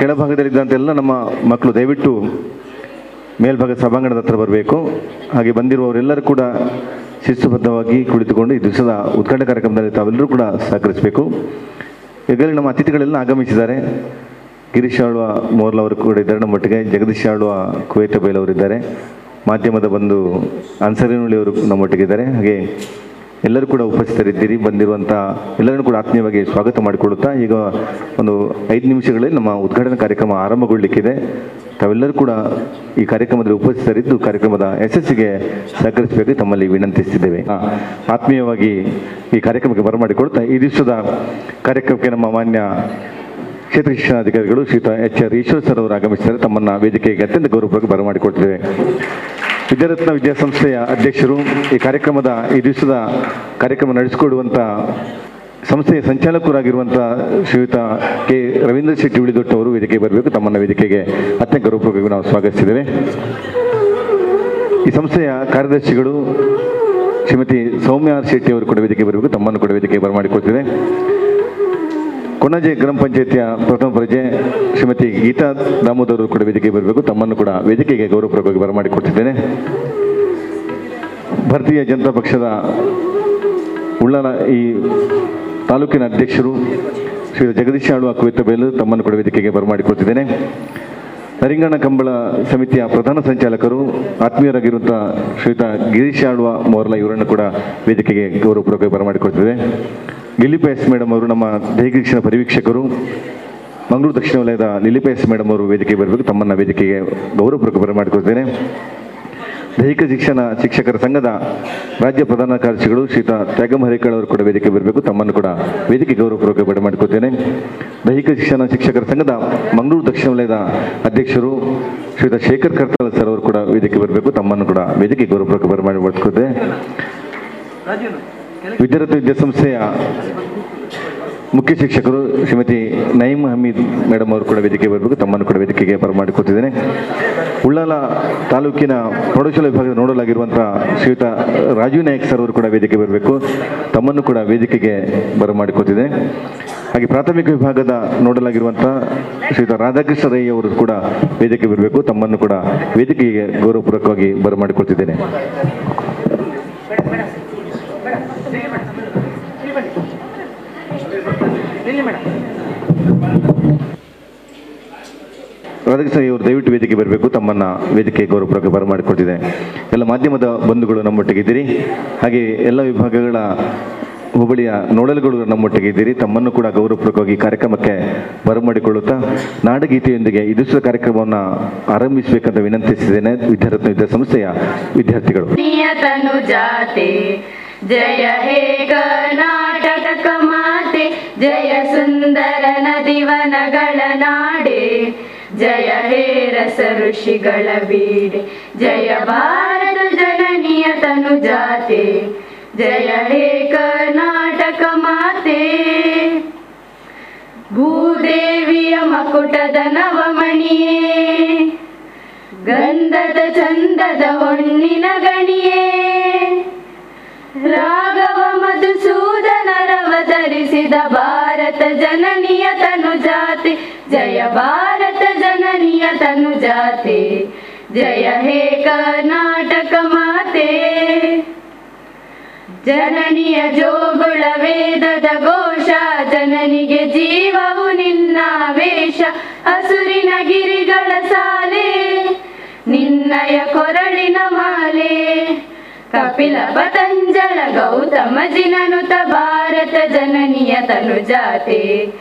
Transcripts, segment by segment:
ಕೆಳಭಾಗದಲ್ಲಿದ್ದಂಥ ಎಲ್ಲ ನಮ್ಮ ಮಕ್ಕಳು ದಯವಿಟ್ಟು ಮೇಲ್ಭಾಗ ಸಭಾಂಗಣದ ಹತ್ರ ಬರಬೇಕು. ಹಾಗೆ ಬಂದಿರುವವರೆಲ್ಲರೂ ಕೂಡ ಶಿಸ್ತುಬದ್ಧವಾಗಿ ಕುಳಿತುಕೊಂಡು ಈ ದಿವಸದ ಉದ್ಘಾಟನಾ ಕಾರ್ಯಕ್ರಮದಲ್ಲಿ ತಾವೆಲ್ಲರೂ ಕೂಡ ಸಹಕರಿಸಬೇಕು. ಈಗಾಗಲೇ ನಮ್ಮ ಅತಿಥಿಗಳೆಲ್ಲ ಆಗಮಿಸಿದ್ದಾರೆ. ಗಿರೀಶ್ ಆಳ್ವ ಮೋರ್ಲ್ ಅವರು ಕೂಡ ಇದ್ದಾರೆ ನಮ್ಮೊಟ್ಟಿಗೆ. ಜಗದೀಶ್ ಆಳ್ವ ಕುವೇತ ಬೈಲವರಿದ್ದಾರೆ. ಮಾಧ್ಯಮದ ಬಂಧು ಅನ್ಸರಿನುಳ್ಳಿ ಅವರು ನಮ್ಮೊಟ್ಟಿಗಿದ್ದಾರೆ. ಹಾಗೆ ಎಲ್ಲರೂ ಕೂಡ ಉಪಸ್ಥಿತರಿದ್ದೀರಿ. ಬಂದಿರುವಂಥ ಎಲ್ಲರನ್ನೂ ಕೂಡ ಆತ್ಮೀಯವಾಗಿ ಸ್ವಾಗತ ಮಾಡಿಕೊಳ್ಳುತ್ತಾ ಈಗ ಒಂದು 5 ನಿಮಿಷಗಳಲ್ಲಿ ನಮ್ಮ ಉದ್ಘಾಟನಾ ಕಾರ್ಯಕ್ರಮ ಆರಂಭಗೊಳ್ಳಲಿಕ್ಕಿದೆ. ತಾವೆಲ್ಲರೂ ಕೂಡ ಈ ಕಾರ್ಯಕ್ರಮದಲ್ಲಿ ಉಪಸ್ಥಿತರಿದ್ದು ಕಾರ್ಯಕ್ರಮದ ಯಶಸ್ಸಿಗೆ ಸಹಕರಿಸಬೇಕು ತಮ್ಮಲ್ಲಿ ವಿನಂತಿಸ್ತಿದ್ದೇವೆ. ಆತ್ಮೀಯವಾಗಿ ಈ ಕಾರ್ಯಕ್ರಮಕ್ಕೆ ಬರಮಾಡಿಕೊಳ್ತಾ ಈ ದಿವಸದ ಕಾರ್ಯಕ್ರಮಕ್ಕೆ ನಮ್ಮ ಮಾನ್ಯ ಕ್ಷೇತ್ರ ಶಿಕ್ಷಣಾಧಿಕಾರಿಗಳು ಶ್ರೀಯುತ HR ಈಶ್ವರ್ ಸರ್ ಅವರು ಆಗಮಿಸಿದ್ದಾರೆ. ತಮ್ಮನ್ನು ವೇದಿಕೆಗೆ ಅತ್ಯಂತ ಗೌರವವಾಗಿ ಬರಮಾಡಿಕೊಳ್ತೇವೆ. ವಿದ್ಯಾರತ್ನ ವಿದ್ಯಾಸಂಸ್ಥೆಯ ಅಧ್ಯಕ್ಷರು, ಈ ಕಾರ್ಯಕ್ರಮದ ಈ ದಿವಸದ ಕಾರ್ಯಕ್ರಮ ನಡೆಸಿಕೊಡುವಂಥ ಸಂಸ್ಥೆಯ ಸಂಚಾಲಕರಾಗಿರುವಂಥ ಶ್ರೀಯುತ ಕೆ ರವೀಂದ್ರ ಶೆಟ್ಟಿ ಉಳಿದೊಟ್ಟು ಅವರು ವೇದಿಕೆಗೆ ಬರಬೇಕು. ತಮ್ಮನ್ನು ವೇದಿಕೆಗೆ ಅತ್ಯಂತ ಗೌರವವಾಗಿ ನಾವು ಸ್ವಾಗತಿಸಿದ್ದೇವೆ. ಈ ಸಂಸ್ಥೆಯ ಕಾರ್ಯದರ್ಶಿಗಳು ಶ್ರೀಮತಿ ಸೌಮ್ಯ ಆರ್ ಶೆಟ್ಟಿ ಅವರು ಕೂಡ ವೇದಿಕೆಗೆ ಬರಬೇಕು. ತಮ್ಮನ್ನು ಕೂಡ ವೇದಿಕೆಗೆ ಬರಮಾಡಿಕೊಳ್ತಿದೆ. ಕೊಣಾಜೆ ಗ್ರಾಮ ಪಂಚಾಯತಿಯ ಪ್ರಥಮ ಪ್ರಜೆ ಶ್ರೀಮತಿ ಗೀತಾ ದಾಮೋದರ್ ಕೂಡ ವೇದಿಕೆಗೆ ಬರಬೇಕು. ತಮ್ಮನ್ನು ಕೂಡ ವೇದಿಕೆಗೆ ಗೌರವಪೂರ್ವಕವಾಗಿ ಬರಮಾಡಿಕೊಡ್ತಿದ್ದೇನೆ. ಭಾರತೀಯ ಜನತಾ ಪಕ್ಷದ ಉಳ್ಳಾಲ ಈ ತಾಲೂಕಿನ ಅಧ್ಯಕ್ಷರು ಶ್ರೀ ಜಗದೀಶ್ ಆಳ್ವ ಕುವೇತ ಬೈಲು ತಮ್ಮನ್ನು ಕೂಡ ವೇದಿಕೆಗೆ ಬರಮಾಡಿಕೊಡ್ತಿದ್ದೇನೆ. ನರಿಂಗಣ ಕಂಬಳ ಸಮಿತಿಯ ಪ್ರಧಾನ ಸಂಚಾಲಕರು ಆತ್ಮೀಯರಾಗಿರುವಂಥ ಶ್ರೀಯುತ ಗಿರೀಶ್ ಆಳ್ವ ಮೋರ್ಲ ಇವರನ್ನು ಕೂಡ ವೇದಿಕೆಗೆ ಗೌರವಪೂರ್ವಕವಾಗಿ ಬರಮಾಡಿಕೊಡ್ತಿದೆ. ಲಿಲಿಪಾ ಎಸ್ ಮೇಡಮ್ ಅವರು ನಮ್ಮ ದೈಹಿಕ ಶಿಕ್ಷಣ ಪರಿವೀಕ್ಷಕರು, ಮಂಗಳೂರು ದಕ್ಷಿಣ ವಲಯದ ಲಿಲಿಪಾ ಎಸ್ ಮೇಡಮ್ ಅವರು ವೇದಿಕೆಗೆ ಬರಬೇಕು. ತಮ್ಮನ್ನು ವೇದಿಕೆಗೆ ಗೌರವಪೂರ್ವಕ ಬರಮಾಡಿಕೊಳ್ತೇನೆ. ದೈಹಿಕ ಶಿಕ್ಷಕರ ಸಂಘದ ರಾಜ್ಯ ಪ್ರಧಾನ ಕಾರ್ಯದರ್ಶಿಗಳು ಶ್ರೀಯುತ ತ್ಯಾಗಂ ಹರೇಕಳ್ ಅವರು ಕೂಡ ವೇದಿಕೆ ಬರಬೇಕು. ತಮ್ಮನ್ನು ಕೂಡ ವೇದಿಕೆ ಗೌರವಪೂರ್ವಕ ಬರಮಾಡಿಕೊಳ್ತೇನೆ. ದೈಹಿಕ ಶಿಕ್ಷಕರ ಸಂಘದ ಮಂಗಳೂರು ದಕ್ಷಿಣ ವಲಯದ ಅಧ್ಯಕ್ಷರು ಶ್ರೀಯುತ ಶೇಖರ್ ಕರ್ತಾಲ್ ಸರ್ ಅವರು ಕೂಡ ವೇದಿಕೆ ಬರಬೇಕು. ತಮ್ಮನ್ನು ಕೂಡ ವೇದಿಕೆ ಗೌರವಪೂರ್ವಕ ಬರಮಾಡಿಕೊಳ್ತೇವೆ. ವಿದ್ಯಾರತ್ನ ವಿದ್ಯಾಸಂಸ್ಥೆಯ ಮುಖ್ಯ ಶಿಕ್ಷಕರು ಶ್ರೀಮತಿ ನಯೀಮ್ ಹಮೀದ್ ಮೇಡಮ್ ಅವರು ಕೂಡ ವೇದಿಕೆಗೆ ಬರಬೇಕು. ತಮ್ಮನ್ನು ಕೂಡ ವೇದಿಕೆಗೆ ಬರಮಾಡಿಕೊಳ್ತಿದ್ದೇನೆ. ಉಳ್ಳಾಲ ತಾಲೂಕಿನ ಪ್ರೌಢಶಾಲಾ ವಿಭಾಗದ ನೋಡಲಾಗಿರುವಂಥ ಶ್ರೀಯುತ ರಾಜೀವ್ ನಾಯಕ್ ಸರ್ ಅವರು ಕೂಡ ವೇದಿಕೆ ಬರಬೇಕು. ತಮ್ಮನ್ನು ಕೂಡ ವೇದಿಕೆಗೆ ಬರಮಾಡಿಕೊಳ್ತಿದೆ. ಹಾಗೆ ಪ್ರಾಥಮಿಕ ವಿಭಾಗದ ನೋಡಲಾಗಿರುವಂಥ ಶ್ರೀಯುತ ರಾಧಾಕೃಷ್ಣ ರೈ ಅವರು ಕೂಡ ವೇದಿಕೆ ಬರಬೇಕು. ತಮ್ಮನ್ನು ಕೂಡ ವೇದಿಕೆಗೆ ಗೌರವಪೂರ್ವಕವಾಗಿ ಬರಮಾಡಿಕೊಳ್ತಿದ್ದೇನೆ. ರಾಧಾಕೃಷ್ಣ ಇವರು ದಯವಿಟ್ಟು ವೇದಿಕೆ ಬರಬೇಕು. ತಮ್ಮನ್ನು ವೇದಿಕೆ ಗೌರವಪೂರ್ವಕ ಬರಮಾಡಿಕೊಳ್ತಿದೆ. ಎಲ್ಲ ಮಾಧ್ಯಮದ ಬಂಧುಗಳು ನಮ್ಮೊಟ್ಟಿಗಿದ್ದೀರಿ. ಹಾಗೆ ಎಲ್ಲ ವಿಭಾಗಗಳ ಹೋಬಳಿಯ ನೋಡಲ್ಗಳು ನಮ್ಮೊಟ್ಟಿಗೆ ಇದ್ದೀರಿ. ತಮ್ಮನ್ನು ಕೂಡ ಗೌರವಪೂರ್ವಕವಾಗಿ ಕಾರ್ಯಕ್ರಮಕ್ಕೆ ಬರಮಾಡಿಕೊಳ್ಳುತ್ತಾ ನಾಡಗೀತೆಯೊಂದಿಗೆ ಈ ದಿವಸದ ಕಾರ್ಯಕ್ರಮವನ್ನು ಆರಂಭಿಸಬೇಕಂತ ವಿನಂತಿಸಿದ್ದೇನೆ. ವಿದ್ಯಾರತ್ನ ವಿದ್ಯಾಸಂಸ್ಥೆಯ ವಿದ್ಯಾರ್ಥಿಗಳು. ಜಯ ಹೇ ಕರ್ನಾಟಕ ಮಾತೆ, ಜಯ ಸುಂದರ ನದಿವನಗಳ ನಾಡೆ, ಜಯ ಹೇ ರಸ ಋಷಿಗಳ ಬೀಡೆ, ಜಯ ಭಾರತ ಜನನಿಯ ತನು ಜಾತೆ, ಜಯ ಹೇ ಕರ್ನಾಟಕ ಮಾತೆ. ಭೂದೇವಿಯ ಮಕುಟದ ನವಮಣಿಯೇ, ಗಂಧದ ಚಂದದ ಹೊನ್ನಿನ ಗಣಿಯೇ, ರಾಘವ ಮಧುಸೂದನರವತರಿಸಿದ ಭಾರತ ಜನನಿಯ ತನು ಜಾತೆ, ಜಯ ಭಾರತ ಜನನಿಯ ತನು ಜಾತೆ, ಜಯ ಹೇ ಕರ್ನಾಟಕ ಮಾತೆ. ಜನನಿಯ ಜೋಗುಳ ವೇದದ ಘೋಷ, ಜನನಿಗೆ ಜೀವವು ನಿನ್ನ ವೇಷ, ಹಸುರಿನ ಗಿರಿಗಳ ಸಾಲೆ, ನಿನ್ನಯ ಕೊರಳಿನ ಮಾಲೆ, ಕಪಿಲ ಪತಂಜಲ ಗೌತಮ ಜಿನನುತ ಭಾರತ ಜನನಿಯ ತನು ಜಾತೆ,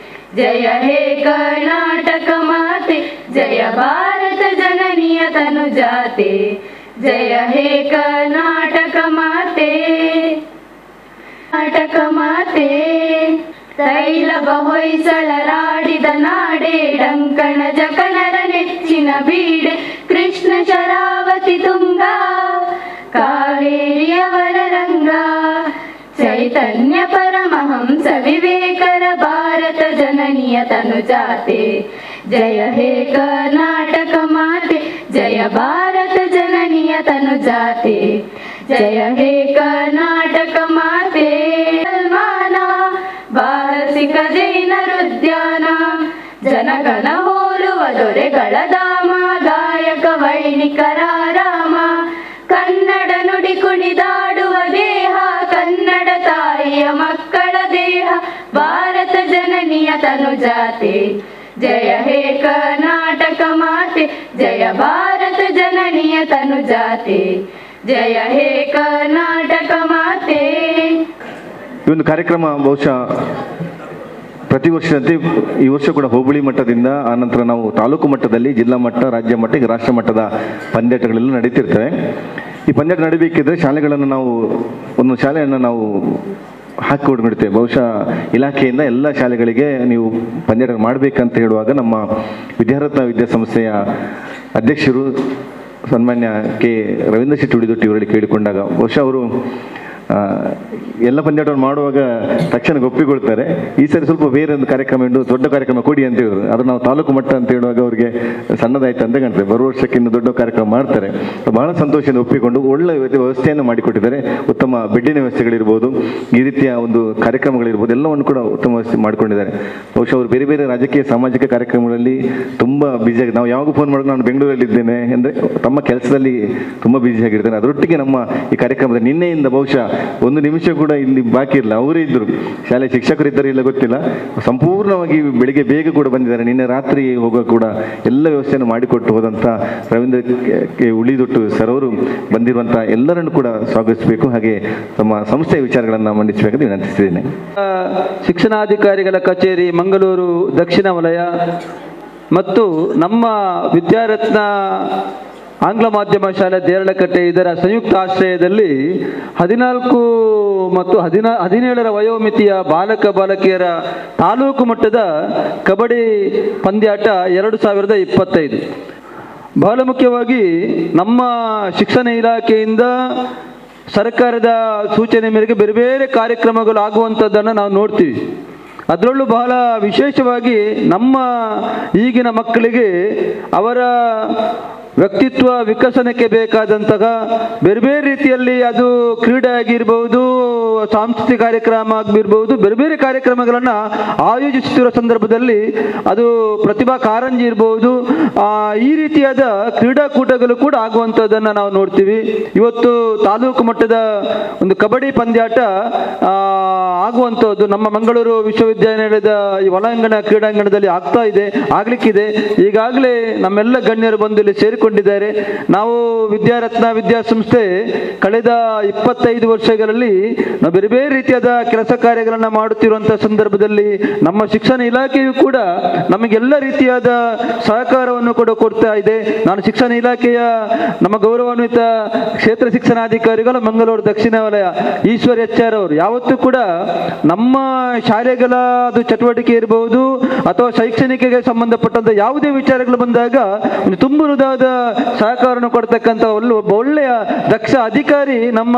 ಜಯ ಹೇ ಕರ್ನಾಟಕ ಮಾತೆ, ಜಯ ಭಾರತ ಜನನಿಯ ತನು ಜಾತೆ, ಜಯ ಹೇ ಕರ್ನಾಟಕ ಮಾತೆ. ಕರ್ನಾಟಕ ಮಾತೆ ತೈಲವ ಹೊಯ್ಸಳರಾಡಿದ ನಾಡೆ, ಡಂಕಣ ಜಕನರ ನೆಚ್ಚಿನ ಬೀಡೆ, ಕೃಷ್ಣ ಶರಾವತಿ ತುಂಗ ಕಾವೇರಿಯವರ ರಂಗ, ಚೈತನ್ಯ ಪರಮಹಂಸ ವಿವೇಕರ ಭಾರತ ಜನನಿಯ ತನು ಜಾತೆ, ಜಯ ಹೇ ಕರ್ನಾಟಕ ಮಾತೆ, ಜಯ ಭಾರತ ಜನನಿಯ ತನು ಜಾತೆ, ಜಯ ಹೇ ಕರ್ನಾಟಕ ಮಾತೆ. ಸಲ್ಮಾನ ಬಾರಸಿಕ ಜೈನರುದ್ಯಾನ, ಜನ ಘನ ಹೋಲುವ ದೊರೆಗಳ ಧಾಮ ಗಾಯಕ ವೈಣಿಕರ ರಾಮ. ಕನ್ನಡ ನುಡಿ ಕುಣಿದಾಡುವ ದೇಹ ಕನ್ನಡ ತಾಯಿಯ ಮಕ್ಕಳ ದೇಹ ಭಾರತ ಜನನಿಯ ತನುಜಾತೆ. ಜಯ ಹೇ ಕರ್ನಾಟಕ ಮಾತೆ ಜಯ ಭಾರತ ಜನನಿಯ ತನುಜಾತೆ. ಜಯ ಹೇ ಕರ್ನಾಟಕ ಮಾತೆ. ಈ ಒಂದು ಕಾರ್ಯಕ್ರಮ ಬಹುಶಃ ಪ್ರತಿ ವರ್ಷದಂತೆ ಈ ವರ್ಷ ಕೂಡ ಹೋಬಳಿ ಮಟ್ಟದಿಂದ ಆನಂತರ ನಾವು ತಾಲೂಕು ಮಟ್ಟದಲ್ಲಿ ಜಿಲ್ಲಾ ಮಟ್ಟ ರಾಜ್ಯ ಮಟ್ಟ ಈಗ ರಾಷ್ಟ್ರ ಮಟ್ಟದ ಪಂದ್ಯಾಟಗಳೆಲ್ಲ ನಡೀತಿರ್ತವೆ. ಈ ಪಂದ್ಯಾಟ ನಡೀಬೇಕಿದ್ರೆ ಶಾಲೆಗಳನ್ನು ನಾವು ಒಂದು ಶಾಲೆಯನ್ನು ನಾವು ಹಾಕಿಕೊಡ್ಬಿಡ್ತೇವೆ. ಬಹುಶಃ ಇಲಾಖೆಯಿಂದ ಎಲ್ಲ ಶಾಲೆಗಳಿಗೆ ನೀವು ಪಂದ್ಯಾಟ ಮಾಡಬೇಕಂತ ಹೇಳುವಾಗ ನಮ್ಮ ವಿದ್ಯಾರತ್ನ ವಿದ್ಯಾಸಂಸ್ಥೆಯ ಅಧ್ಯಕ್ಷರು ಸನ್ಮಾನ್ಯ ಕೆ ರವೀಂದ್ರ ಶೆಟ್ಟಿ ಉಳಿದೊಟ್ಟಿ ಇವರಲ್ಲಿ ಕೇಳಿಕೊಂಡಾಗ ಬಹುಶಃ ಅವರು ಎಲ್ಲ ಪಂದ್ಯಾಟವನ್ನು ಮಾಡುವಾಗ ತಕ್ಷಣ ಒಪ್ಪಿಕೊಳ್ತಾರೆ. ಈ ಸರಿ ಸ್ವಲ್ಪ ಬೇರೆ ಒಂದು ಕಾರ್ಯಕ್ರಮ ಇಟ್ಟು ದೊಡ್ಡ ಕಾರ್ಯಕ್ರಮ ಕೊಡಿ ಅಂತ ಹೇಳಿದ್ರು. ಅದು ನಾವು ತಾಲೂಕು ಮಟ್ಟ ಅಂತ ಹೇಳುವಾಗ ಅವರಿಗೆ ಸಣ್ಣದಾಯ್ತು ಅಂತ ಕಾಣ್ತದೆ. ಬರುವ ವರ್ಷಕ್ಕೆ ಇನ್ನು ದೊಡ್ಡ ಕಾರ್ಯಕ್ರಮ ಮಾಡ್ತಾರೆ. ಬಹಳ ಸಂತೋಷದಿಂದ ಒಪ್ಪಿಕೊಂಡು ಒಳ್ಳೆ ವ್ಯವಸ್ಥೆಯನ್ನು ಮಾಡಿಕೊಟ್ಟಿದ್ದಾರೆ. ಉತ್ತಮ ಬೆಡ್ಡಿನ ವ್ಯವಸ್ಥೆಗಳಿರ್ಬೋದು, ಈ ರೀತಿಯ ಒಂದು ಕಾರ್ಯಕ್ರಮಗಳಿರ್ಬೋದು, ಎಲ್ಲವನ್ನು ಕೂಡ ಉತ್ತಮ ವ್ಯವಸ್ಥೆ ಮಾಡಿಕೊಂಡಿದ್ದಾರೆ. ಬಹುಶಃ ಅವರು ಬೇರೆ ಬೇರೆ ರಾಜಕೀಯ ಸಾಮಾಜಿಕ ಕಾರ್ಯಕ್ರಮಗಳಲ್ಲಿ ತುಂಬ ಬ್ಯುಸಿಯಾಗಿ, ನಾವು ಯಾವಾಗ ಫೋನ್ ಮಾಡಿದ್ರು ನಾನು ಬೆಂಗಳೂರಲ್ಲಿದ್ದೇನೆ ಅಂದರೆ ತಮ್ಮ ಕೆಲಸದಲ್ಲಿ ತುಂಬ ಬ್ಯುಸಿಯಾಗಿರ್ತಾರೆ. ಅದರೊಟ್ಟಿಗೆ ನಮ್ಮ ಈ ಕಾರ್ಯಕ್ರಮದ ನಿನ್ನೆಯಿಂದ ಬಹುಶಃ ಒಂದು ನಿಮಿಷ ಕೂಡ ಇಲ್ಲಿ ಬಾಕಿ ಇರಲ್ಲ. ಅವರೇ ಇದ್ದರು, ಶಾಲೆ ಶಿಕ್ಷಕರಿದ್ದರು ಇಲ್ಲ ಗೊತ್ತಿಲ್ಲ, ಸಂಪೂರ್ಣವಾಗಿ ಬೆಳಿಗ್ಗೆ ಬೇಗ ಕೂಡ ಬಂದಿದ್ದಾರೆ. ನಿನ್ನೆ ರಾತ್ರಿ ಹೋಗೋ ಕೂಡ ಎಲ್ಲ ವ್ಯವಸ್ಥೆಯನ್ನು ಮಾಡಿಕೊಟ್ಟು ಹೋದಂಥ ರವೀಂದ್ರ ಕೆ ಉಳಿದೊಟ್ಟು ಸರ್ ಅವರು ಬಂದಿರುವಂಥ ಎಲ್ಲರನ್ನು ಕೂಡ ಸ್ವಾಗತಿಸಬೇಕು. ಹಾಗೆ ತಮ್ಮ ಸಂಸ್ಥೆಯ ವಿಚಾರಗಳನ್ನು ಮಂಡಿಸಬೇಕಂತ ವಿನಂತಿಸಿದ್ದೇನೆ. ಶಿಕ್ಷಣಾಧಿಕಾರಿಗಳ ಕಚೇರಿ ಮಂಗಳೂರು ದಕ್ಷಿಣ ವಲಯ ಮತ್ತು ನಮ್ಮ ವಿದ್ಯಾರತ್ನ ಆಂಗ್ಲ ಮಾಧ್ಯಮ ಶಾಲೆ ದೇರಳಕಟ್ಟೆ ಇದರ ಸಂಯುಕ್ತ ಆಶ್ರಯದಲ್ಲಿ 14 ಮತ್ತು 17ರ ವಯೋಮಿತಿಯ ಬಾಲಕ ಬಾಲಕಿಯರ ತಾಲೂಕು ಮಟ್ಟದ ಕಬಡ್ಡಿ ಪಂದ್ಯಾಟ 2025. ಬಹಳ ಮುಖ್ಯವಾಗಿ ನಮ್ಮ ಶಿಕ್ಷಣ ಇಲಾಖೆಯಿಂದ ಸರ್ಕಾರದ ಸೂಚನೆ ಮೇರೆಗೆ ಬೇರೆ ಬೇರೆ ಕಾರ್ಯಕ್ರಮಗಳು ಆಗುವಂಥದ್ದನ್ನು ನಾವು ನೋಡ್ತೀವಿ. ಅದರಲ್ಲೂ ಬಹಳ ವಿಶೇಷವಾಗಿ ನಮ್ಮ ಈಗಿನ ಮಕ್ಕಳಿಗೆ ಅವರ ವ್ಯಕ್ತಿತ್ವ ವಿಕಸನಕ್ಕೆ ಬೇಕಾದಂತಹ ಬೇರೆ ಬೇರೆ ರೀತಿಯಲ್ಲಿ ಅದು ಕ್ರೀಡೆ ಆಗಿರ್ಬೋದು, ಸಾಂಸ್ಕೃತಿಕ ಕಾರ್ಯಕ್ರಮ ಆಗಿರ್ಬೋದು, ಬೇರೆ ಬೇರೆ ಕಾರ್ಯಕ್ರಮಗಳನ್ನು ಆಯೋಜಿಸುತ್ತಿರುವ ಸಂದರ್ಭದಲ್ಲಿ ಅದು ಪ್ರತಿಭಾ ಕಾರಂಜಿ ಇರ್ಬೋದು, ಈ ರೀತಿಯಾದ ಕ್ರೀಡಾಕೂಟಗಳು ಕೂಡ ಆಗುವಂಥದ್ದನ್ನು ನಾವು ನೋಡ್ತೀವಿ. ಇವತ್ತು ತಾಲೂಕು ಮಟ್ಟದ ಒಂದು ಕಬಡ್ಡಿ ಪಂದ್ಯಾಟ ಆಗುವಂಥದ್ದು ನಮ್ಮ ಮಂಗಳೂರು ವಿಶ್ವವಿದ್ಯಾನಿಲಯದ ಈ ಒಳಾಂಗಣ ಕ್ರೀಡಾಂಗಣದಲ್ಲಿ ಆಗ್ಲಿಕ್ಕಿದೆ. ಈಗಾಗಲೇ ನಮ್ಮೆಲ್ಲ ಗಣ್ಯರು ಬಂದು ಇಲ್ಲಿ ಸೇರಿಕೊಂಡಿದ್ದಾರೆ. ನಾವು ವಿದ್ಯಾರತ್ನ ವಿದ್ಯಾಸಂಸ್ಥೆ ಕಳೆದ 25 ವರ್ಷಗಳಲ್ಲಿ ನಾವು ಬೇರೆ ಬೇರೆ ರೀತಿಯಾದ ಕೆಲಸ ಕಾರ್ಯಗಳನ್ನು ಮಾಡುತ್ತಿರುವಂತಹ ಸಂದರ್ಭದಲ್ಲಿ ನಮ್ಮ ಶಿಕ್ಷಣ ಇಲಾಖೆಯು ಕೂಡ ನಮಗೆಲ್ಲ ರೀತಿಯಾದ ಸಹಕಾರವನ್ನು ಕೂಡ ಕೊಡ್ತಾ ಇದೆ. ನಾನು ಶಿಕ್ಷಣ ಇಲಾಖೆಯ ನಮ್ಮ ಗೌರವಾನ್ವಿತ ಕ್ಷೇತ್ರ ಶಿಕ್ಷಣಾಧಿಕಾರಿಗಳು ಮಂಗಳೂರು ದಕ್ಷಿಣ ವಲಯ ಈಶ್ವರ್ HR ಅವರು ಯಾವತ್ತೂ ಕೂಡ ನಮ್ಮ ಶಾಲೆಗಳ ಅದು ಚಟುವಟಿಕೆ ಇರಬಹುದು ಅಥವಾ ಶೈಕ್ಷಣಿಕಕ್ಕೆ ಸಂಬಂಧಪಟ್ಟಂತ ಯಾವುದೇ ವಿಚಾರಗಳು ಬಂದಾಗ ಒಂದು ತುಂಬುವುದಾದ ಸಹಕಾರವನ್ನು ಕೊಡ್ತಕ್ಕಂಥ ಒಬ್ಬ ಒಳ್ಳೆಯ ದಕ್ಷ ಅಧಿಕಾರಿ ನಮ್ಮ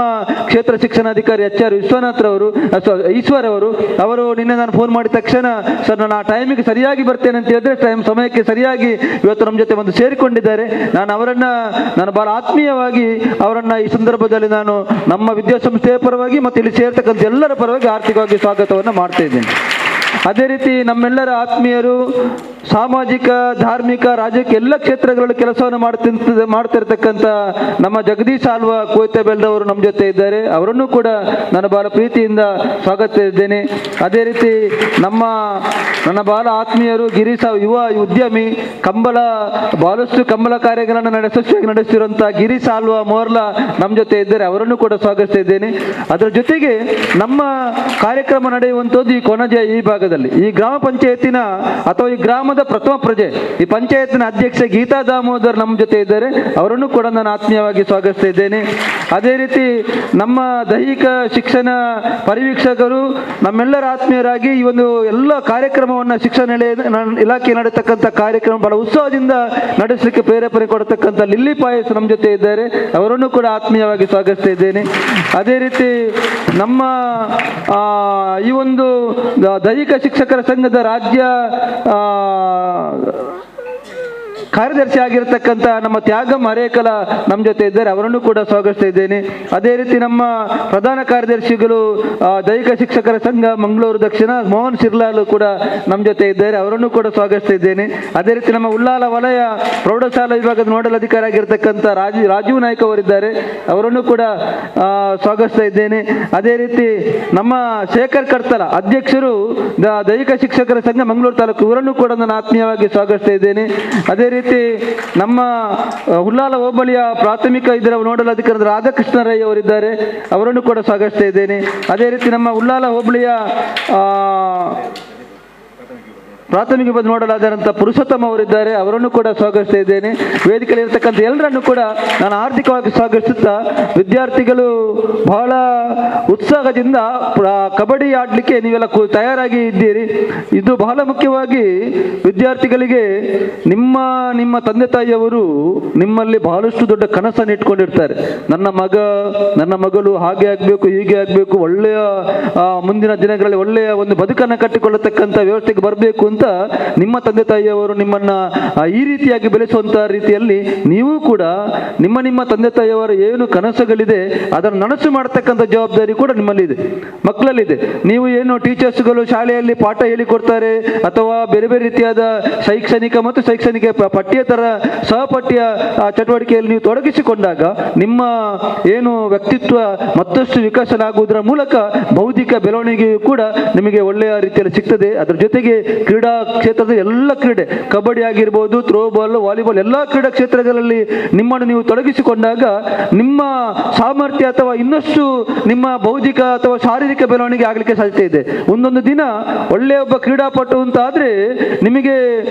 ಕ್ಷೇತ್ರ ಶಿಕ್ಷಣಾಧಿಕಾರಿ HR ಈಶ್ವರ್ ಅವರು ನಿನ್ನೆ ನಾನು ಫೋನ್ ಮಾಡಿದ ತಕ್ಷಣ ಸರ್ ನಾನು ಆ ಟೈಮಿಗೆ ಸರಿಯಾಗಿ ಬರ್ತೇನೆ ಅಂತ ಹೇಳಿದ್ರೆ ಸಮಯಕ್ಕೆ ಸರಿಯಾಗಿ ಇವತ್ತು ನಮ್ಮ ಜೊತೆ ಬಂದು ಸೇರಿಕೊಂಡಿದ್ದಾರೆ. ನಾನು ಬಹಳ ಆತ್ಮೀಯವಾಗಿ ಅವರನ್ನ ಈ ಸಂದರ್ಭದಲ್ಲಿ ನಾನು ನಮ್ಮ ವಿದ್ಯಾಸಂಸ್ಥೆಯ ಪರವಾಗಿ ಮತ್ತು ಇಲ್ಲಿ ಸೇರ್ತಕ್ಕಂಥ ಎಲ್ಲರ ಪರವಾಗಿ ಆರ್ಥಿಕವಾಗಿ ಸ್ವಾಗತವನ್ನು ಮಾಡ್ತಾ ಇದ್ದೇನೆ. ಅದೇ ರೀತಿ ನಮ್ಮೆಲ್ಲರ ಆತ್ಮೀಯರು ಸಾಮಾಜಿಕ, ಧಾರ್ಮಿಕ, ರಾಜಕೀಯ ಎಲ್ಲ ಕ್ಷೇತ್ರಗಳಲ್ಲಿ ಕೆಲಸವನ್ನು ಮಾಡ್ತಿರ್ತಕ್ಕಂಥ ನಮ್ಮ ಜಗದೀಶ್ ಆಳ್ವ ಕೋಯ್ತಬೆಲ್ರವರು ನಮ್ಮ ಜೊತೆ ಇದ್ದಾರೆ. ಅವರನ್ನು ಕೂಡ ನಾನು ಬಹಳ ಪ್ರೀತಿಯಿಂದ ಸ್ವಾಗತಿಸಿದ್ದೇನೆ. ಅದೇ ರೀತಿ ನನ್ನ ಬಹಳ ಆತ್ಮೀಯರು ಗಿರೀಶ್ ಯುವ ಉದ್ಯಮಿ ಬಹಳಷ್ಟು ಕಂಬಳ ಕಾರ್ಯಗಳನ್ನು ಯಶಸ್ವಿಯಾಗಿ ನಡೆಸಿರುವಂತಹ ಗಿರೀಶ್ ಆಳ್ವ ಮೋರ್ಲಾ ನಮ್ಮ ಜೊತೆ ಇದ್ದಾರೆ. ಅವರನ್ನು ಕೂಡ ಸ್ವಾಗತಿಸಿದ್ದೇನೆ. ಅದರ ಜೊತೆಗೆ ನಮ್ಮ ಕಾರ್ಯಕ್ರಮ ನಡೆಯುವಂಥದ್ದು ಈ ಕೊಣಜೆಯ ಈ ಭಾಗದಲ್ಲಿ ಈ ಗ್ರಾಮ ಪಂಚಾಯತಿನ ಅಥವಾ ಈ ಗ್ರಾಮದ ಪ್ರಥಮ ಪ್ರಜೆ ಈ ಪಂಚಾಯತ್ನ ಅಧ್ಯಕ್ಷೆ ಗೀತಾ ದಾಮೋದರ್ ನಮ್ಮ ಜೊತೆ ಇದ್ದಾರೆ. ಅವರನ್ನು ಕೂಡ ನಾನು ಆತ್ಮೀಯವಾಗಿ ಸ್ವಾಗತಿಸ್ತಾ ಇದ್ದೇನೆ. ಅದೇ ರೀತಿ ನಮ್ಮ ದೈಹಿಕ ಶಿಕ್ಷಣ ಪರಿವೀಕ್ಷಕರು ನಮ್ಮೆಲ್ಲರ ಆತ್ಮೀಯರಾಗಿ ಈ ಒಂದು ಎಲ್ಲ ಕಾರ್ಯಕ್ರಮವನ್ನು ಶಿಕ್ಷಣ ಇಲಾಖೆ ನಡೆತಕ್ಕಂಥ ಕಾರ್ಯಕ್ರಮ ಬಹಳ ಉತ್ಸಾಹದಿಂದ ನಡೆಸಲಿಕ್ಕೆ ಪ್ರೇರೇಪಣೆ ಕೊಡತಕ್ಕಂಥ ಲಿಲ್ಲಿ ಪಾಯಸ್ ನಮ್ಮ ಜೊತೆ ಇದ್ದಾರೆ. ಅವರನ್ನು ಕೂಡ ಆತ್ಮೀಯವಾಗಿ ಸ್ವಾಗತಿಸ್ತಾ ಇದ್ದೇನೆ. ಅದೇ ರೀತಿ ನಮ್ಮ ಈ ಒಂದು ದೈಹಿಕ ಶಿಕ್ಷಕರ ಸಂಘದ ರಾಜ್ಯ ಕಾರ್ಯದರ್ಶಿ ಆಗಿರತಕ್ಕಂಥ ನಮ್ಮ ತ್ಯಾಗಂ ಅರೇಕಲ ನಮ್ಮ ಜೊತೆ ಇದ್ದಾರೆ, ಅವರನ್ನು ಕೂಡ ಸ್ವಾಗತಿಸ್ತಾ ಇದ್ದೇನೆ. ಅದೇ ರೀತಿ ನಮ್ಮ ಪ್ರಧಾನ ಕಾರ್ಯದರ್ಶಿಗಳು ದೈಹಿಕ ಶಿಕ್ಷಕರ ಸಂಘ ಮಂಗಳೂರು ದಕ್ಷಿಣ ಮೋಹನ್ ಶಿರ್ಲಾಲ್ ಕೂಡ ನಮ್ಮ ಜೊತೆ ಇದ್ದಾರೆ, ಅವರನ್ನು ಕೂಡ ಸ್ವಾಗತಿಸ್ತಾ ಇದ್ದೇನೆ. ಅದೇ ರೀತಿ ನಮ್ಮ ಉಳ್ಳಾಲ ವಲಯ ಪ್ರೌಢಶಾಲಾ ವಿಭಾಗದ ನೋಡಲ್ ಅಧಿಕಾರಿ ಆಗಿರ್ತಕ್ಕಂಥ ರಾಜೀವ್ ನಾಯ್ಕ ಅವರಿದ್ದಾರೆ, ಅವರನ್ನು ಕೂಡ ಸ್ವಾಗತಿಸ್ತಾ ಇದ್ದೇನೆ. ಅದೇ ರೀತಿ ನಮ್ಮ ಶೇಖರ್ ಕರ್ತಲ ಅಧ್ಯಕ್ಷರು ದೈಹಿಕ ಶಿಕ್ಷಕರ ಸಂಘ ಮಂಗಳೂರು ತಾಲೂಕು, ಇವರನ್ನು ಕೂಡ ನಾನು ಆತ್ಮೀಯವಾಗಿ ಸ್ವಾಗತಿಸ್ತಾ ಇದ್ದೇನೆ. ಅದೇ ರೀತಿ ನಮ್ಮ ಉಳ್ಳಾಲ ಹೋಬಳಿಯ ಪ್ರಾಥಮಿಕ ಇದರ ನೋಡಲ್ ಅಧಿಕಾರಿ ರಾಧಾಕೃಷ್ಣ ರೈ ಅವರಿದ್ದಾರೆ, ಅವರನ್ನು ಕೂಡ ಸ್ವಾಗತಿಸ್ತಾ ಇದ್ದೇನೆ. ಅದೇ ರೀತಿ ನಮ್ಮ ಉಳ್ಳಾಲ ಹೋಬಳಿಯ ಪ್ರಾಥಮಿಕ ವಿಭಾಗ ನೋಡಲಾದಂಥ ಪುರುಷೋತ್ತಮ ಅವರಿದ್ದಾರೆ, ಅವರನ್ನು ಕೂಡ ಸ್ವಾಗತಿಸ್ತಾ ಇದ್ದೇನೆ. ವೇದಿಕೆಯಲ್ಲಿ ಇರತಕ್ಕಂಥ ಎಲ್ಲರನ್ನು ಕೂಡ ನಾನು ಆರ್ಥಿಕವಾಗಿ ಸ್ವಾಗತಿಸುತ್ತಾ, ವಿದ್ಯಾರ್ಥಿಗಳು ಬಹಳ ಉತ್ಸಾಹದಿಂದ ಕಬಡ್ಡಿ ಆಡಲಿಕ್ಕೆ ನೀವೆಲ್ಲ ತಯಾರಾಗಿ ಇದ್ದೀರಿ. ಇದು ಬಹಳ ಮುಖ್ಯವಾಗಿ ವಿದ್ಯಾರ್ಥಿಗಳಿಗೆ ನಿಮ್ಮ ತಂದೆ ತಾಯಿಯವರು ನಿಮ್ಮಲ್ಲಿ ಬಹಳಷ್ಟು ದೊಡ್ಡ ಕನಸನ್ನು ಇಟ್ಕೊಂಡಿರ್ತಾರೆ. ನನ್ನ ಮಗಳು ಹಾಗೆ ಆಗಬೇಕು, ಹೀಗೆ ಆಗಬೇಕು, ಒಳ್ಳೆಯ ಮುಂದಿನ ದಿನಗಳಲ್ಲಿ ಒಳ್ಳೆಯ ಒಂದು ಬದುಕನ್ನು ಕಟ್ಟಿಕೊಳ್ಳತಕ್ಕಂಥ ವ್ಯವಸ್ಥೆಗೆ ಬರಬೇಕು ಅಂತ ನಿಮ್ಮ ತಂದೆ ತಾಯಿಯವರು ನಿಮ್ಮನ್ನ ಈ ರೀತಿಯಾಗಿ ಬೆಳೆಸುವಂತ ರೀತಿಯಲ್ಲಿ ನೀವು ಕೂಡ ನಿಮ್ಮ ತಂದೆ ತಾಯಿಯವರ ಏನು ಕನಸುಗಳಿದೆ ಅದನ್ನು ನನಸು ಮಾಡತಕ್ಕಂಥ ಜವಾಬ್ದಾರಿ ಕೂಡ ನಿಮ್ಮಲ್ಲಿದೆ, ಮಕ್ಕಳಲ್ಲಿದೆ. ನೀವು ಏನು ಟೀಚರ್ಸ್ಗಳು ಶಾಲೆಯಲ್ಲಿ ಪಾಠ ಹೇಳಿಕೊಡ್ತಾರೆ ಅಥವಾ ಬೇರೆ ಬೇರೆ ರೀತಿಯಾದ ಶೈಕ್ಷಣಿಕ ಮತ್ತು ಶೈಕ್ಷಣಿಕ ಪಠ್ಯೇತರ ಸಹಪಠ್ಯ ಚಟುವಟಿಕೆಯಲ್ಲಿ ನೀವು ತೊಡಗಿಸಿಕೊಂಡಾಗ ನಿಮ್ಮ ಏನು ವ್ಯಕ್ತಿತ್ವ ಮತ್ತಷ್ಟು ವಿಕಸನ ಮೂಲಕ ಬೌದ್ಧಿಕ ಬೆಳವಣಿಗೆಯು ಕೂಡ ನಿಮಗೆ ಒಳ್ಳೆಯ ರೀತಿಯಲ್ಲಿ ಸಿಗ್ತದೆ. ಅದರ ಜೊತೆಗೆ ಕ್ರೀಡಾ ಕ್ಷೇತ್ರದ ಎಲ್ಲ ಕ್ರೀಡೆ, ಕಬಡ್ಡಿ ಆಗಿರ್ಬೋದು, ಥ್ರೋಬಾಲ್, ವಾಲಿಬಾಲ್, ಎಲ್ಲ ಕ್ರೀಡಾ ಕ್ಷೇತ್ರಗಳಲ್ಲಿ ನಿಮ್ಮನ್ನು ನೀವು ತೊಡಗಿಸಿಕೊಂಡಾಗ ನಿಮ್ಮ ಸಾಮರ್ಥ್ಯ ಅಥವಾ ಇನ್ನಷ್ಟು ನಿಮ್ಮ ಬೌದ್ಧಿಕ ಅಥವಾ ಶಾರೀರಿಕ ಬೆಳವಣಿಗೆ ಆಗಲಿಕ್ಕೆ ಸಾಧ್ಯತೆ ಇದೆ. ಒಂದೊಂದು ದಿನ ಒಳ್ಳೆಯ ಒಬ್ಬ ಕ್ರೀಡಾಪಟು ಅಂತ ಆದರೆ ನಿಮಗೆ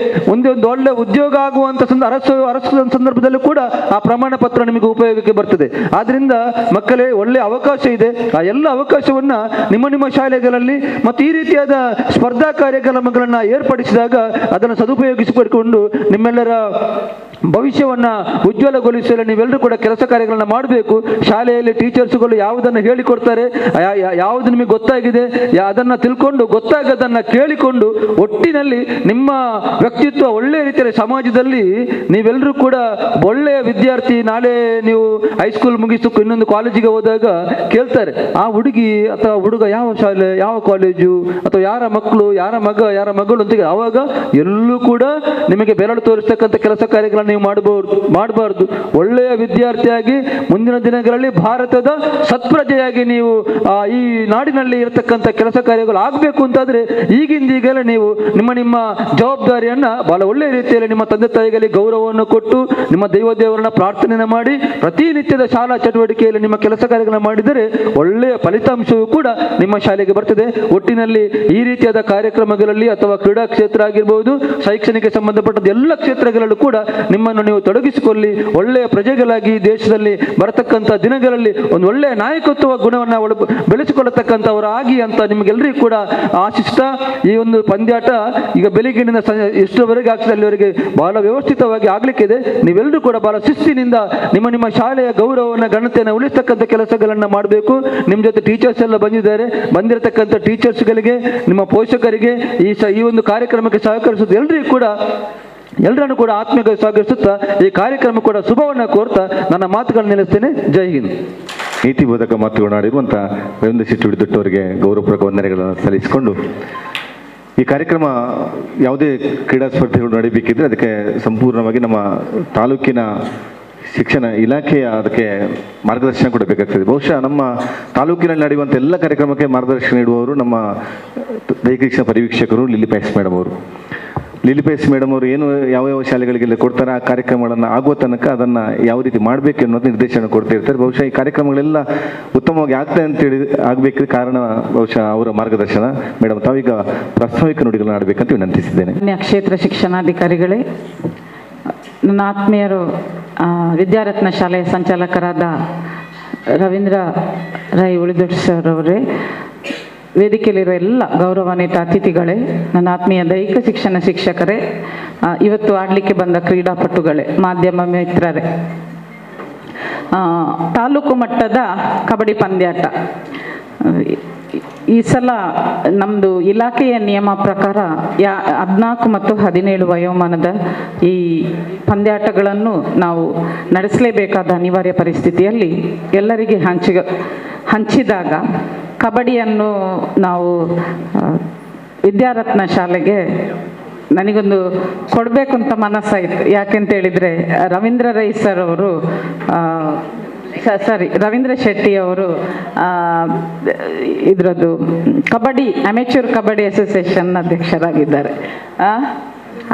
ಒಂದು ಒಳ್ಳೆ ಉದ್ಯೋಗ ಆಗುವಂತ ಅರಸುವ ಸಂದರ್ಭದಲ್ಲೂ ಕೂಡ ಆ ಪ್ರಮಾಣ ಪತ್ರ ನಿಮಗೆ ಉಪಯೋಗಕ್ಕೆ ಬರ್ತದೆ. ಆದ್ರಿಂದ ಮಕ್ಕಳೇ ಒಳ್ಳೆಯ ಅವಕಾಶ ಇದೆ. ಆ ಎಲ್ಲ ಅವಕಾಶವನ್ನ ನಿಮ್ಮ ಶಾಲೆಗಳಲ್ಲಿ ಮತ್ತು ಈ ರೀತಿಯಾದ ಸ್ಪರ್ಧಾ ಕಾರ್ಯಕ್ರಮಗಳನ್ನ ಏರ್ಪಡಿಸಿದಾಗ ಅದನ್ನು ಸದುಪಯೋಗಿಸಿಕೊಂಡು ನಿಮ್ಮೆಲ್ಲರ ಭವಿಷ್ಯವನ್ನ ಉಜ್ವಲಗೊಳಿಸಲು ನೀವೆಲ್ಲರೂ ಕೂಡ ಕೆಲಸ ಕಾರ್ಯಗಳನ್ನ ಮಾಡಬೇಕು. ಶಾಲೆಯಲ್ಲಿ ಟೀಚರ್ಸ್ಗಳು ಯಾವುದನ್ನು ಹೇಳಿಕೊಡ್ತಾರೆ, ಯಾವುದು ನಿಮಗೆ ಗೊತ್ತಾಗಿದೆ ಅದನ್ನ ತಿಳ್ಕೊಂಡು ಗೊತ್ತಾಗದನ್ನ ಕೇಳಿಕೊಂಡು ಒಟ್ಟಿನಲ್ಲಿ ನಿಮ್ಮ ವ್ಯಕ್ತಿತ್ವ ಒಳ್ಳೆಯ ರೀತಿಯಲ್ಲಿ ಸಮಾಜದಲ್ಲಿ ನೀವೆಲ್ಲರೂ ಕೂಡ ಒಳ್ಳೆಯ ವಿದ್ಯಾರ್ಥಿ. ನಾಳೆ ನೀವು ಹೈಸ್ಕೂಲ್ ಮುಗಿಸು ಇನ್ನೊಂದು ಕಾಲೇಜಿಗೆ ಹೋದಾಗ ಕೇಳ್ತಾರೆ, ಆ ಹುಡುಗಿ ಅಥವಾ ಹುಡುಗ ಯಾವ ಶಾಲೆ, ಯಾವ ಕಾಲೇಜು, ಅಥವಾ ಯಾರ ಮಕ್ಕಳು, ಯಾರ ಮಗಳು ಅಂತ. ಆವಾಗ ಎಲ್ಲೂ ಕೂಡ ನಿಮಗೆ ಬೆರಳು ತೋರಿಸ್ತಕ್ಕಂಥ ಕೆಲಸ ಕಾರ್ಯಗಳನ್ನು ನೀವು ಮಾಡಬಾರ್ದು. ಒಳ್ಳೆಯ ವಿದ್ಯಾರ್ಥಿಯಾಗಿ ಮುಂದಿನ ದಿನಗಳಲ್ಲಿ ಭಾರತದ ಸತ್ಪ್ರಜೆಯಾಗಿ ನೀವು ಈ ನಾಡಿನಲ್ಲಿ ಇರತಕ್ಕಂಥ ಕೆಲಸ ಕಾರ್ಯಗಳು ಆಗಬೇಕು ಅಂತಾದ್ರೆ ಈಗಲೇ ನೀವು ನಿಮ್ಮ ಜವಾಬ್ದಾರಿಯನ್ನ ಬಹಳ ಒಳ್ಳೆಯ ರೀತಿಯಲ್ಲಿ ನಿಮ್ಮ ತಂದೆ ತಾಯಿಗಳಿಗೆ ಗೌರವವನ್ನು ಕೊಟ್ಟು ನಿಮ್ಮ ದೇವರನ್ನ ಪ್ರಾರ್ಥನೆಯನ್ನು ಮಾಡಿ ಪ್ರತಿನಿತ್ಯದ ಶಾಲಾ ಚಟುವಟಿಕೆಯಲ್ಲಿ ನಿಮ್ಮ ಕೆಲಸ ಕಾರ್ಯಗಳನ್ನು ಮಾಡಿದರೆ ಒಳ್ಳೆಯ ಫಲಿತಾಂಶವೂ ಕೂಡ ನಿಮ್ಮ ಶಾಲೆಗೆ ಬರ್ತದೆ. ಒಟ್ಟಿನಲ್ಲಿ ಈ ರೀತಿಯಾದ ಕಾರ್ಯಕ್ರಮಗಳಲ್ಲಿ ಅಥವಾ ಕ್ರೀಡಾ ಕ್ಷೇತ್ರ ಆಗಿರ್ಬೋದು, ಶೈಕ್ಷಣಿಕ ಸಂಬಂಧಪಟ್ಟ ಎಲ್ಲ ಕ್ಷೇತ್ರಗಳಲ್ಲೂ ಕೂಡ ನಿಮ್ಮನ್ನು ನೀವು ತೊಡಗಿಸಿಕೊಳ್ಳಿ. ಒಳ್ಳೆಯ ಪ್ರಜೆಗಳಾಗಿ ದೇಶದಲ್ಲಿ ಬರತಕ್ಕಂಥ ದಿನಗಳಲ್ಲಿ ಒಂದು ಒಳ್ಳೆಯ ನಾಯಕತ್ವ ಗುಣವನ್ನು ಬೆಳೆಸಿಕೊಳ್ಳತಕ್ಕಂಥವರಾಗಿ ಅಂತ ನಿಮಗೆಲ್ಲರಿಗೂ ಕೂಡ ಆಶಿಸ್ತಾ ಈ ಒಂದು ಪಂದ್ಯಾಟ ಈಗ ಬೆಳಿಗ್ಗಿನಿಂದ ಎಷ್ಟರವರೆಗೆ ಆಗ್ತದೆ ಅಲ್ಲಿವರೆಗೆ ಬಹಳ ವ್ಯವಸ್ಥಿತವಾಗಿ ಆಗ್ಲಿಕ್ಕಿದೆ. ನೀವೆಲ್ಲರೂ ಕೂಡ ಬಹಳ ಶಿಸ್ತಿನಿಂದ ನಿಮ್ಮ ಶಾಲೆಯ ಗೌರವವನ್ನು ಘನತೆಯನ್ನು ಉಳಿಸ್ತಕ್ಕಂಥ ಕೆಲಸಗಳನ್ನು ಮಾಡಬೇಕು. ನಿಮ್ಮ ಜೊತೆ ಟೀಚರ್ಸ್ ಎಲ್ಲ ಬಂದಿರತಕ್ಕಂಥ ಟೀಚರ್ಸ್ಗಳಿಗೆ, ನಿಮ್ಮ ಪೋಷಕರಿಗೆ ಈ ಒಂದು ಕಾರ್ಯಕ್ರಮಕ್ಕೆ ಸಹಕರಿಸುವುದು ಎಲ್ಲರನ್ನು ಕೂಡ ಆತ್ಮೀಯ ಸ್ವಾಗತಿಸುತ್ತಾ ಈ ಕಾರ್ಯಕ್ರಮ ಕೂಡ ಶುಭವನ್ನು ಕೋರ್ತಾ ನನ್ನ ಮಾತುಗಳನ್ನು ನಿಲ್ಲಿಸ್ತೇನೆ. ಜೈ ಹಿಂದ್. ನೀತಿ ಬೋಧಕ ಮಾತುಗಳನ್ನಾಡಿರುವಂಥ ವೇಂದ್ರ ಸಿಟ್ಟುಡಿದಟ್ಟವರಿಗೆ ಗೌರವಪೂರ್ವಕ ವಂದನೆಗಳನ್ನು ಸಲ್ಲಿಸಿಕೊಂಡು ಈ ಕಾರ್ಯಕ್ರಮ ಯಾವುದೇ ಕ್ರೀಡಾ ಸ್ಪರ್ಧೆಗಳು ನಡೀಬೇಕಿದ್ರೆ ಅದಕ್ಕೆ ಸಂಪೂರ್ಣವಾಗಿ ನಮ್ಮ ತಾಲೂಕಿನ ಶಿಕ್ಷಣ ಇಲಾಖೆಯ ಅದಕ್ಕೆ ಮಾರ್ಗದರ್ಶನ ಕೂಡ ಬೇಕಾಗ್ತದೆ. ಬಹುಶಃ ನಮ್ಮ ತಾಲೂಕಿನಲ್ಲಿ ನಡೆಯುವಂಥ ಎಲ್ಲ ಕಾರ್ಯಕ್ರಮಕ್ಕೆ ಮಾರ್ಗದರ್ಶನ ನೀಡುವವರು ನಮ್ಮ ದೈಹಿಕ ಶಿಕ್ಷಣ ಪರಿವೀಕ್ಷಕರು ಲಿಲಿಪೈಸ್ ಮೇಡಮ್ ಅವರು ಏನು ಯಾವ ಶಾಲೆಗಳಿಗೆಲ್ಲ ಕೊಡ್ತಾರೆ ಆ ಕಾರ್ಯಕ್ರಮಗಳನ್ನು ಆಗುವ ತನಕ ಅದನ್ನು ಯಾವ ರೀತಿ ಮಾಡಬೇಕು ಅನ್ನೋದು ನಿರ್ದೇಶನ ಕೊಡ್ತಾ ಇರ್ತಾರೆ. ಬಹುಶಃ ಈ ಕಾರ್ಯಕ್ರಮಗಳೆಲ್ಲ ಉತ್ತಮವಾಗಿ ಆಗ್ತದೆ ಅಂತೇಳಿ ಆಗಬೇಕು ಕಾರಣ ಬಹುಶಃ ಅವರ ಮಾರ್ಗದರ್ಶನ. ಮೇಡಮ್, ತಾವೀಗ ಪ್ರಾಸ್ತಾವಿಕ ನುಡಿಗಳನ್ನು ಆಡಬೇಕಂತ ವಿನಂತಿಸಿದ್ದೇನೆ. ಕ್ಷೇತ್ರ ಶಿಕ್ಷಣಾಧಿಕಾರಿಗಳೇ, ನನ್ನ ಆತ್ಮೀಯರು, ವಿದ್ಯಾರತ್ನ ಶಾಲೆಯ ಸಂಚಾಲಕರಾದ ರವೀಂದ್ರ ರೈ ಉಳಿದೊಡ್ಡ ಸರ್ ಅವರೇ, ವೇದಿಕೆಯಲ್ಲಿರುವ ಎಲ್ಲ ಗೌರವಾನ್ವಿತ ಅತಿಥಿಗಳೇ, ನನ್ನ ಆತ್ಮೀಯ ದೈಹಿಕ ಶಿಕ್ಷಣ ಶಿಕ್ಷಕರೇ, ಇವತ್ತು ಆಡಲಿಕ್ಕೆ ಬಂದ ಕ್ರೀಡಾಪಟುಗಳೇ, ಮಾಧ್ಯಮ ಮಿತ್ರರೇ, ತಾಲೂಕು ಮಟ್ಟದ ಕಬಡ್ಡಿ ಪಂದ್ಯಾಟ ಈ ಸಲ ನಮ್ಮದು ಇಲಾಖೆಯ ನಿಯಮ ಪ್ರಕಾರ 14 ಮತ್ತು 17 ವಯೋಮಾನದ ಈ ಪಂದ್ಯಾಟಗಳನ್ನು ನಾವು ನಡೆಸಲೇಬೇಕಾದ ಅನಿವಾರ್ಯ ಪರಿಸ್ಥಿತಿಯಲ್ಲಿ ಎಲ್ಲರಿಗೆ ಹಂಚಿದಾಗ ಕಬಡ್ಡಿಯನ್ನು ನಾವು ವಿದ್ಯಾರತ್ನ ಶಾಲೆಗೆ ನನಗೊಂದು ಕೊಡಬೇಕು ಅಂತ ಮನಸ್ಸಾಯಿತು. ಯಾಕೆಂತ ಹೇಳಿದರೆ ರವೀಂದ್ರ ರೈ ಸರ್ ಅವರು ರವೀಂದ್ರ ಶೆಟ್ಟಿ ಅವರು ಇದರದ್ದು ಕಬಡ್ಡಿ ಅಮೆಚೂರ್ ಕಬಡ್ಡಿ ಅಸೋಸಿಯೇಷನ್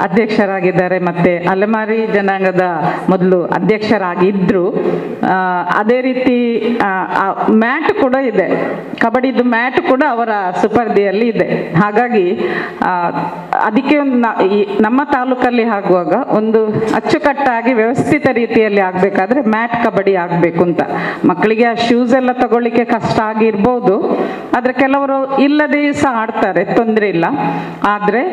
ಅಧ್ಯಕ್ಷರಾಗಿದ್ದಾರೆ ಮತ್ತು ಅಲೆಮಾರಿ ಜನಾಂಗದ ಮೊದಲು ಅಧ್ಯಕ್ಷರಾಗಿದ್ದರು. ಅದೇ ರೀತಿ ಮ್ಯಾಟ್ ಕೂಡ ಇದೆ, ಕಬಡ್ಡಿದು ಮ್ಯಾಟ್ ಕೂಡ ಅವರ ಸುಪರ್ದಿಯಲ್ಲಿ ಇದೆ. ಹಾಗಾಗಿ ಅದಕ್ಕೆ ನಮ್ಮ ತಾಲೂಕಲ್ಲಿ ಆಗುವಾಗ ಒಂದು ಅಚ್ಚುಕಟ್ಟಾಗಿ ವ್ಯವಸ್ಥಿತ ರೀತಿಯಲ್ಲಿ ಆಗಬೇಕಾದ್ರೆ ಮ್ಯಾಟ್ ಕಬಡ್ಡಿ ಆಗಬೇಕು ಅಂತ. ಮಕ್ಕಳಿಗೆ ಆ ಶೂಸ್ ಎಲ್ಲ ತಗೊಳ್ಳಿಕ್ಕೆ ಕಷ್ಟ ಆಗಿರ್ಬೋದು, ಆದರೆ ಕೆಲವರು ಇಲ್ಲದೇ ಸಹ ಆಡ್ತಾರೆ, ತೊಂದರೆ ಇಲ್ಲ. ಆದರೆ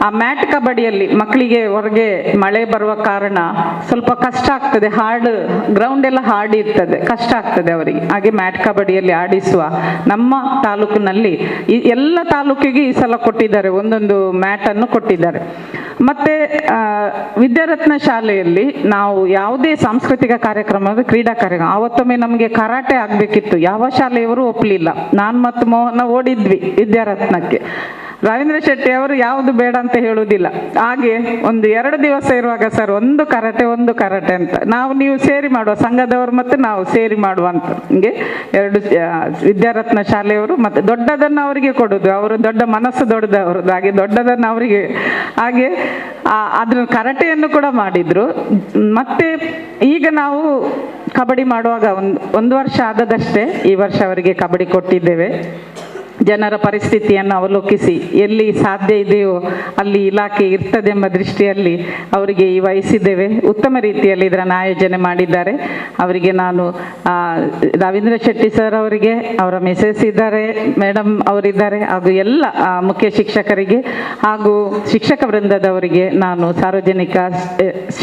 ಆ ಮ್ಯಾಟ್ ಕಬಡ್ಡಿಯಲ್ಲಿ ಮಕ್ಕಳಿಗೆ ಹೊರಗೆ ಮಳೆ ಬರುವ ಕಾರಣ ಸ್ವಲ್ಪ ಕಷ್ಟ ಆಗ್ತದೆ, ಗ್ರೌಂಡ್ ಎಲ್ಲ ಹಾರ್ಡ್ ಇರ್ತದೆ, ಕಷ್ಟ ಆಗ್ತದೆ ಅವರಿಗೆ. ಹಾಗೆ ಮ್ಯಾಟ್ ಕಬಡ್ಡಿಯಲ್ಲಿ ಆಡಿಸುವ ನಮ್ಮ ತಾಲೂಕಿನಲ್ಲಿ ಎಲ್ಲ ತಾಲೂಕಿಗೆ ಈ ಸಲ ಕೊಟ್ಟಿದ್ದಾರೆ, ಒಂದೊಂದು ಮ್ಯಾಟನ್ನು ಕೊಟ್ಟಿದ್ದಾರೆ. ಮತ್ತು ವಿದ್ಯಾರತ್ನ ಶಾಲೆಯಲ್ಲಿ ನಾವು ಯಾವುದೇ ಸಾಂಸ್ಕೃತಿಕ ಕಾರ್ಯಕ್ರಮ, ಕ್ರೀಡಾ ಕಾರ್ಯಕ್ರಮ, ಆವತ್ತೊಮ್ಮೆ ನಮಗೆ ಕರಾಟೆ ಆಗಬೇಕಿತ್ತು, ಯಾವ ಶಾಲೆಯವರು ಒಪ್ಪಲಿಲ್ಲ. ನಾನು ಮತ್ತು ಮೋಹನ ಓಡಿದ್ವಿ ವಿದ್ಯಾರತ್ನಕ್ಕೆ. ರವೀಂದ್ರ ಶೆಟ್ಟಿ ಅವರು ಯಾವುದು ಬೇಡ ಅಂತ ಹೇಳುವುದಿಲ್ಲ. ಹಾಗೆ ಒಂದು 2 ದಿವಸ ಇರುವಾಗ ಸರ್ ಒಂದು ಕರಾಟೆ ಅಂತ ನೀವು ಸೇರಿ ಮಾಡುವ, ಸಂಘದವರು ಮತ್ತು ನಾವು ಸೇರಿ ಮಾಡುವ ಅಂತ ಹಿಂಗೆ 2 ವಿದ್ಯಾರತ್ನ ಶಾಲೆಯವರು ಮತ್ತು ದೊಡ್ಡದನ್ನು ಅವರಿಗೆ ಕೊಡೋದು, ಅವರು ದೊಡ್ಡ ಮನಸ್ಸು ದೊಡ್ಡದವ್ರದ್ದು, ಹಾಗೆ ದೊಡ್ಡದನ್ನು ಅವರಿಗೆ. ಹಾಗೆ ಅದ್ರ ಕರಾಟೆಯನ್ನು ಕೂಡ ಮಾಡಿದರು. ಮತ್ತು ಈಗ ನಾವು ಕಬಡ್ಡಿ ಮಾಡುವಾಗ ಒಂದು ವರ್ಷ ಆದದಷ್ಟೇ ಈ ವರ್ಷ ಅವರಿಗೆ ಕಬಡ್ಡಿ ಕೊಟ್ಟಿದ್ದೇವೆ. ಜನರ ಪರಿಸ್ಥಿತಿಯನ್ನು ಅವಲೋಕಿಸಿ ಎಲ್ಲಿ ಸಾಧ್ಯ ಇದೆಯೋ ಅಲ್ಲಿ ಇಲಾಖೆ ಇರ್ತದೆ ಎಂಬ ದೃಷ್ಟಿಯಲ್ಲಿ ಅವರಿಗೆ ಈ ವಹಿಸಿದ್ದೇವೆ. ಉತ್ತಮ ರೀತಿಯಲ್ಲಿ ಇದನ್ನು ಆಯೋಜನೆ ಮಾಡಿದ್ದಾರೆ. ಅವರಿಗೆ ನಾನು ರವೀಂದ್ರ ಶೆಟ್ಟಿ ಸರ್ ಅವರಿಗೆ, ಅವರ ಮಿಸೆಸ್ ಇದ್ದಾರೆ, ಮೇಡಮ್ ಅವರಿದ್ದಾರೆ, ಹಾಗೂ ಎಲ್ಲ ಮುಖ್ಯ ಶಿಕ್ಷಕರಿಗೆ ಹಾಗೂ ಶಿಕ್ಷಕ ವೃಂದದವರಿಗೆ ನಾನು ಸಾರ್ವಜನಿಕ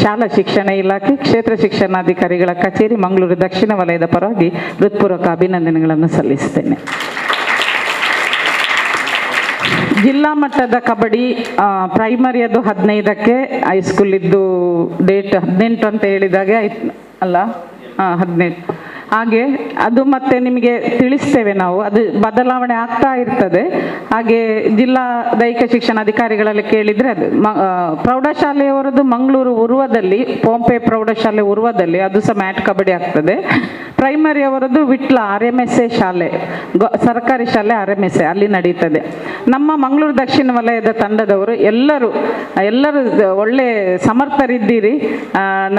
ಶಾಲಾ ಶಿಕ್ಷಣ ಇಲಾಖೆ ಕ್ಷೇತ್ರ ಶಿಕ್ಷಣಾಧಿಕಾರಿಗಳ ಕಚೇರಿ ಮಂಗಳೂರು ದಕ್ಷಿಣ ವಲಯದ ಪರವಾಗಿ ಹೃತ್ಪೂರ್ವಕ ಅಭಿನಂದನೆಗಳನ್ನು ಸಲ್ಲಿಸ್ತೇನೆ. ಜಿಲ್ಲಾ ಮಟ್ಟದ ಕಬಡ್ಡಿ ಪ್ರೈಮರಿ ಅದು 15ಕ್ಕೆ, ಹೈಸ್ಕೂಲಿದ್ದು ಡೇಟ್ 18 ಅಂತ ಹೇಳಿದಾಗೆ ಅಲ್ಲ 18. ಹಾಗೆ ಅದು ಮತ್ತೆ ನಿಮಗೆ ತಿಳಿಸ್ತೇವೆ ನಾವು, ಅದು ಬದಲಾವಣೆ ಆಗ್ತಾ ಇರ್ತದೆ. ಹಾಗೆ ಜಿಲ್ಲಾ ದೈಹಿಕ ಶಿಕ್ಷಣಾಧಿಕಾರಿಗಳಲ್ಲಿ ಕೇಳಿದರೆ ಅದು ಪ್ರೌಢಶಾಲೆಯವರದ್ದು ಮಂಗಳೂರು ಉರ್ವದಲ್ಲಿ, ಪೋಂಪೆ ಪ್ರೌಢಶಾಲೆ ಉರ್ವದಲ್ಲಿ ಅದು ಸಹ ಮ್ಯಾಟ್ ಕಬಡ್ಡಿ ಆಗ್ತದೆ. ಪ್ರೈಮರಿ ಅವರದ್ದು ವಿಟ್ಲ RMSA ಶಾಲೆ, ಸರ್ಕಾರಿ ಶಾಲೆ RMSA ಅಲ್ಲಿ ನಡೀತದೆ. ನಮ್ಮ ಮಂಗಳೂರು ದಕ್ಷಿಣ ವಲಯದ ತಂಡದವರು ಎಲ್ಲರೂ ಒಳ್ಳೆ ಸಮರ್ಥರಿದ್ದೀರಿ.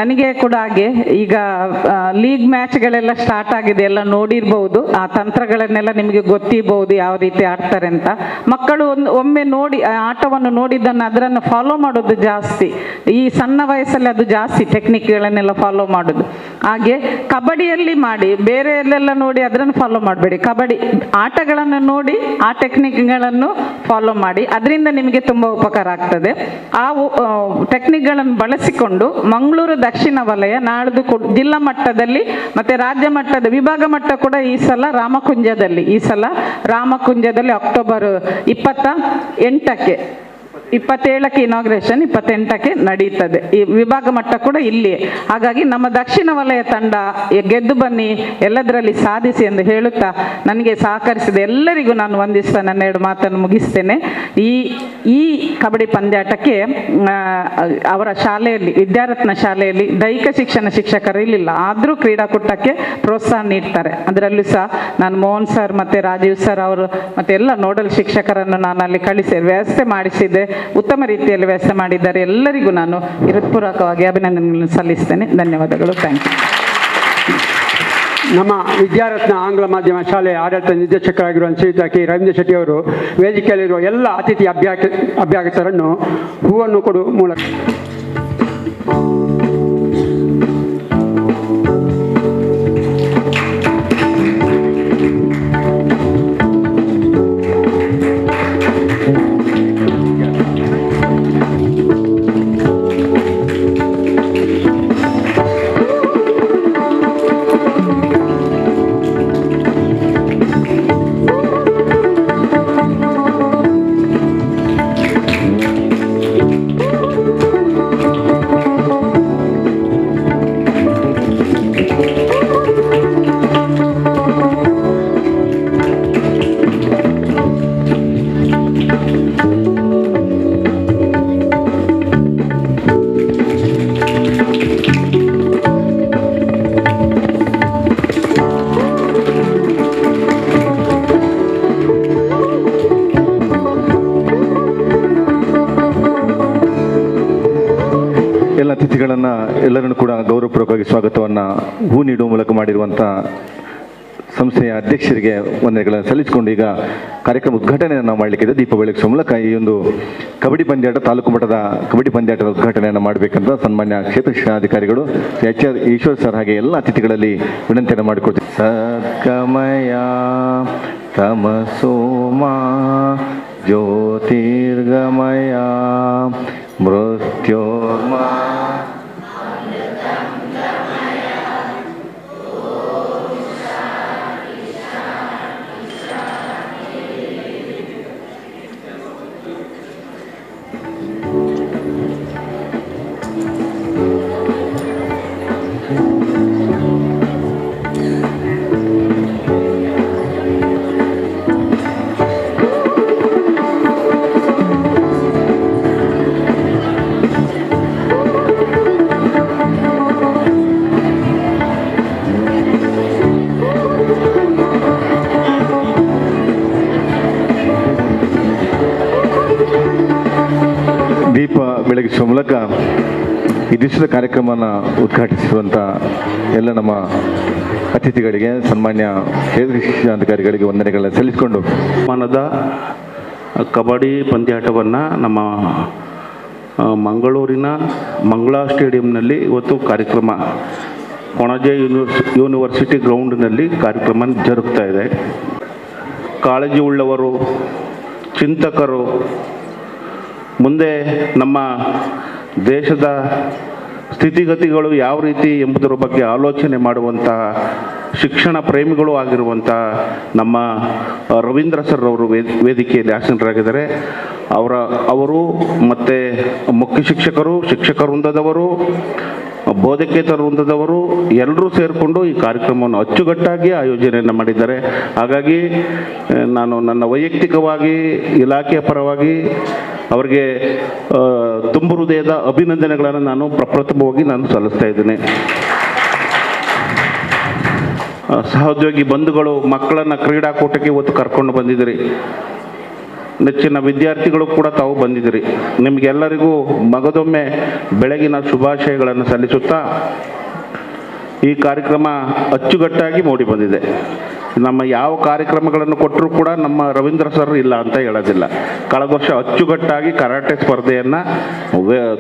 ನನಗೆ ಕೂಡ ಹಾಗೆ ಈಗ ಲೀಗ್ ಮ್ಯಾಚ್ಗಳೆಲ್ಲ ಸ್ಟಾರ್ಟ್ ಆಗಿದೆ, ಎಲ್ಲ ನೋಡಿರ್ಬೋದು, ಆ ತಂತ್ರಗಳನ್ನೆಲ್ಲ ನಿಮಗೆ ಗೊತ್ತಿರ್ಬೋದು ಯಾವ ರೀತಿ ಆಡ್ತಾರೆ ಅಂತ. ಮಕ್ಕಳು ಒಮ್ಮೆ ನೋಡಿ ಆಟವನ್ನು ನೋಡಿದ್ದನ್ನು ಅದನ್ನು ಫಾಲೋ ಮಾಡೋದು ಜಾಸ್ತಿ, ಈ ಸಣ್ಣ ವಯಸ್ಸಲ್ಲಿ ಅದು ಜಾಸ್ತಿ ಟೆಕ್ನಿಕ್ಗಳನ್ನೆಲ್ಲ ಫಾಲೋ ಮಾಡೋದು. ಹಾಗೆ ಕಬಡ್ಡಿಯಲ್ಲಿ ಮಾಡಿ, ಬೇರೆ ಎಲ್ಲೆಲ್ಲ ನೋಡಿ ಅದನ್ನು ಫಾಲೋ ಮಾಡಬೇಡಿ, ಕಬಡ್ಡಿ ಆಟಗಳನ್ನು ನೋಡಿ ಆ ಟೆಕ್ನಿಕ್ಗಳನ್ನು ಫಾಲೋ ಮಾಡಿ, ಅದರಿಂದ ನಿಮಗೆ ತುಂಬ ಉಪಕಾರ ಆಗ್ತದೆ. ಆ ಟೆಕ್ನಿಕ್ಗಳನ್ನು ಬಳಸಿಕೊಂಡು ಮಂಗಳೂರು ದಕ್ಷಿಣ ವಲಯ ನಾಳ್ದು ಜಿಲ್ಲಾ ಮಟ್ಟದಲ್ಲಿ ಮತ್ತು ರಾಜ್ಯ ಮಟ್ಟದ ವಿಭಾಗ ಮಟ್ಟ ಕೂಡ ಈ ಸಲ ರಾಮಕುಂಜದಲ್ಲಿ ಅಕ್ಟೋಬರ್ 28ಕ್ಕೆ 27ಕ್ಕೆ ಇನಾಗ್ರೇಷನ್, 28ಕ್ಕೆ ನಡೀತದೆ. ಈ ವಿಭಾಗ ಮಟ್ಟ ಕೂಡ ಇಲ್ಲಿಯೇ. ಹಾಗಾಗಿ ನಮ್ಮ ದಕ್ಷಿಣ ವಲಯ ತಂಡ ಗೆದ್ದು ಬನ್ನಿ, ಎಲ್ಲದರಲ್ಲಿ ಸಾಧಿಸಿ ಎಂದು ಹೇಳುತ್ತಾ ನನಗೆ ಸಹಕರಿಸಿದ ಎಲ್ಲರಿಗೂ ನಾನು ವಂದಿಸ್ತಾ ನನ್ನ 2 ಮಾತನ್ನು ಮುಗಿಸ್ತೇನೆ. ಈ ಕಬಡ್ಡಿ ಪಂದ್ಯಾಟಕ್ಕೆ ಅವರ ಶಾಲೆಯಲ್ಲಿ, ವಿದ್ಯಾರತ್ನ ಶಾಲೆಯಲ್ಲಿ ದೈಹಿಕ ಶಿಕ್ಷಣ ಶಿಕ್ಷಕರು ಇರಲಿಲ್ಲ, ಆದರೂ ಕ್ರೀಡಾಕೂಟಕ್ಕೆ ಪ್ರೋತ್ಸಾಹ ನೀಡ್ತಾರೆ. ಅದರಲ್ಲೂ ಸಹ ನಾನು ಮೋಹನ್ ಸರ್ ಮತ್ತು ರಾಜೀವ್ ಸರ್ ಅವರು ಮತ್ತು ಎಲ್ಲ ನೋಡಲ್ ಶಿಕ್ಷಕರನ್ನು ನಾನು ಅಲ್ಲಿ ವ್ಯವಸ್ಥೆ ಮಾಡಿಸಿದ್ದೆ. ಉತ್ತಮ ರೀತಿಯಲ್ಲಿ ವ್ಯವಸ್ಥೆ ಮಾಡಿದ್ದಾರೆ. ಎಲ್ಲರಿಗೂ ನಾನು ಹೃತ್ಪೂರ್ವಕವಾಗಿ ಅಭಿನಂದನೆಗಳನ್ನು ಸಲ್ಲಿಸ್ತೇನೆ. ಧನ್ಯವಾದಗಳು. Thank you. ನಮ್ಮ ವಿದ್ಯಾರತ್ನ ಆಂಗ್ಲ ಮಾಧ್ಯಮ ಶಾಲೆಯ ಆಡಳಿತ ನಿರ್ದೇಶಕರಾಗಿರುವ ಶ್ರೀಯುತ ಕೆ ರವೀಂದ್ರ ಶೆಟ್ಟಿ ಅವರು ವೇದಿಕೆಯಲ್ಲಿರುವ ಎಲ್ಲ ಅತಿಥಿ ಅಭ್ಯಾಗತರನ್ನು ಹೂವನ್ನು ಕೊಡುವ ಮೂಲಕ ಎಲ್ಲರನ್ನು ಕೂಡ ಗೌರವಪೂರ್ವಕವಾಗಿ ಸ್ವಾಗತವನ್ನು ಹೂ ನೀಡುವ ಮೂಲಕ ಮಾಡಿರುವಂಥ ಸಂಸ್ಥೆಯ ಅಧ್ಯಕ್ಷರಿಗೆ ವಂದನೆಗಳನ್ನು ಸಲ್ಲಿಸಿಕೊಂಡು ಈಗ ಕಾರ್ಯಕ್ರಮ ಉದ್ಘಾಟನೆಯನ್ನು ನಾವು ಮಾಡಲಿಕ್ಕಿದೆ. ದೀಪ ಬೆಳಗಿಸುವ ಮೂಲಕ ಈ ಒಂದು ಕಬಡ್ಡಿ ಪಂದ್ಯಾಟ, ತಾಲೂಕು ಮಟ್ಟದ ಕಬಡ್ಡಿ ಪಂದ್ಯಾಟದ ಉದ್ಘಾಟನೆಯನ್ನು ಮಾಡಬೇಕಂತ ಸನ್ಮಾನ್ಯ ಕ್ಷೇತ್ರ ಶಿಕ್ಷಣಾಧಿಕಾರಿಗಳು HR ಈಶ್ವರ್ ಸರ್ ಹಾಗೆ ಎಲ್ಲ ಅತಿಥಿಗಳಲ್ಲಿ ವಿನಂತಿಯನ್ನು ಮಾಡಿಕೊಡ್ತೀವಿ. ಸದ್ಗಮಯ ತಮಸೋಮ ಜ್ಯೋತಿರ್ಗಮಯ ಮೃತ್ಯೋರ್ಮ ದೀಪ ಬೆಳಗಿಸುವ ಮೂಲಕ ಈ ದಿವಸದ ಕಾರ್ಯಕ್ರಮನ ಉದ್ಘಾಟಿಸಿರುವಂಥ ಎಲ್ಲ ನಮ್ಮ ಅತಿಥಿಗಳಿಗೆ, ಸನ್ಮಾನ್ಯ ಕ್ಷೇತ್ರ ಶಿಕ್ಷಣಾಧಿಕಾರಿಗಳಿಗೆ ವಂದನೆಗಳನ್ನು ಸಲ್ಲಿಸಿಕೊಂಡು ಮಾನದ ಕಬಡ್ಡಿ ಪಂದ್ಯಾಟವನ್ನು ನಮ್ಮ ಮಂಗಳೂರಿನ ಮಂಗಳಾ ಸ್ಟೇಡಿಯಂನಲ್ಲಿ ಇವತ್ತು ಕಾರ್ಯಕ್ರಮ ಕೊಣಾಜೆ ಯೂನಿವರ್ಸಿಟಿ ಗ್ರೌಂಡ್ನಲ್ಲಿ ಕಾರ್ಯಕ್ರಮ ಜರುಗ್ತಾ ಇದೆ. ಕಾಳಜಿ ಉಳ್ಳವರು, ಚಿಂತಕರು, ಮುಂದೆ ನಮ್ಮ ದೇಶದ ಸ್ಥಿತಿಗತಿಗಳು ಯಾವ ರೀತಿ ಎಂಬುದರ ಬಗ್ಗೆ ಆಲೋಚನೆ ಮಾಡುವಂತಹ ಶಿಕ್ಷಣ ಪ್ರೇಮಿಗಳು ಆಗಿರುವಂಥ ನಮ್ಮ ರವೀಂದ್ರ ಸರ್ ಅವರು ವೇದಿಕೆಯಲ್ಲಿ ಆಸೀನರಾಗಿದ್ದಾರೆ. ಅವರು ಮತ್ತು ಮುಖ್ಯ ಶಿಕ್ಷಕರು, ಶಿಕ್ಷಕ ವೃಂದದವರು, ಬೋಧಕೇತರ ವೃಂದದವರು ಎಲ್ಲರೂ ಸೇರಿಕೊಂಡು ಈ ಕಾರ್ಯಕ್ರಮವನ್ನು ಅಚ್ಚುಕಟ್ಟಾಗಿ ಆಯೋಜನೆಯನ್ನು ಮಾಡಿದ್ದಾರೆ. ಹಾಗಾಗಿ ನಾನು ನನ್ನ ವೈಯಕ್ತಿಕವಾಗಿ ಇಲಾಖೆಯ ಪರವಾಗಿ ಅವರಿಗೆ ತುಂಬು ಹೃದಯದ ಅಭಿನಂದನೆಗಳನ್ನು ನಾನು ಪ್ರಪ್ರಥಮವಾಗಿ ಸಲ್ಲಿಸ್ತಾ ಇದ್ದೇನೆ. ಸಹೋದ್ಯೋಗಿ ಬಂಧುಗಳು, ಮಕ್ಕಳನ್ನು ಕ್ರೀಡಾಕೂಟಕ್ಕೆ ಇವತ್ತು ಕರ್ಕೊಂಡು ಬಂದಿದ್ದೀರಿ. ನೆಚ್ಚಿನ ವಿದ್ಯಾರ್ಥಿಗಳು ಕೂಡ ತಾವು ಬಂದಿದ್ದೀರಿ. ನಿಮಗೆಲ್ಲರಿಗೂ ಮಗದೊಮ್ಮೆ ಬೆಳಗಿನ ಶುಭಾಶಯಗಳನ್ನು ಸಲ್ಲಿಸುತ್ತಾ ಈ ಕಾರ್ಯಕ್ರಮ ಅಚ್ಚುಕಟ್ಟಾಗಿ ಮೂಡಿ ಬಂದಿದೆ. ನಮ್ಮ ಯಾವ ಕಾರ್ಯಕ್ರಮಗಳನ್ನು ಕೊಟ್ಟರೂ ಕೂಡ ನಮ್ಮ ರವೀಂದ್ರ ಸರ್ ಇಲ್ಲ ಅಂತ ಹೇಳೋದಿಲ್ಲ. ಕಳೆದ ವರ್ಷ ಅಚ್ಚುಕಟ್ಟಾಗಿ ಕರಾಟೆ ಸ್ಪರ್ಧೆಯನ್ನು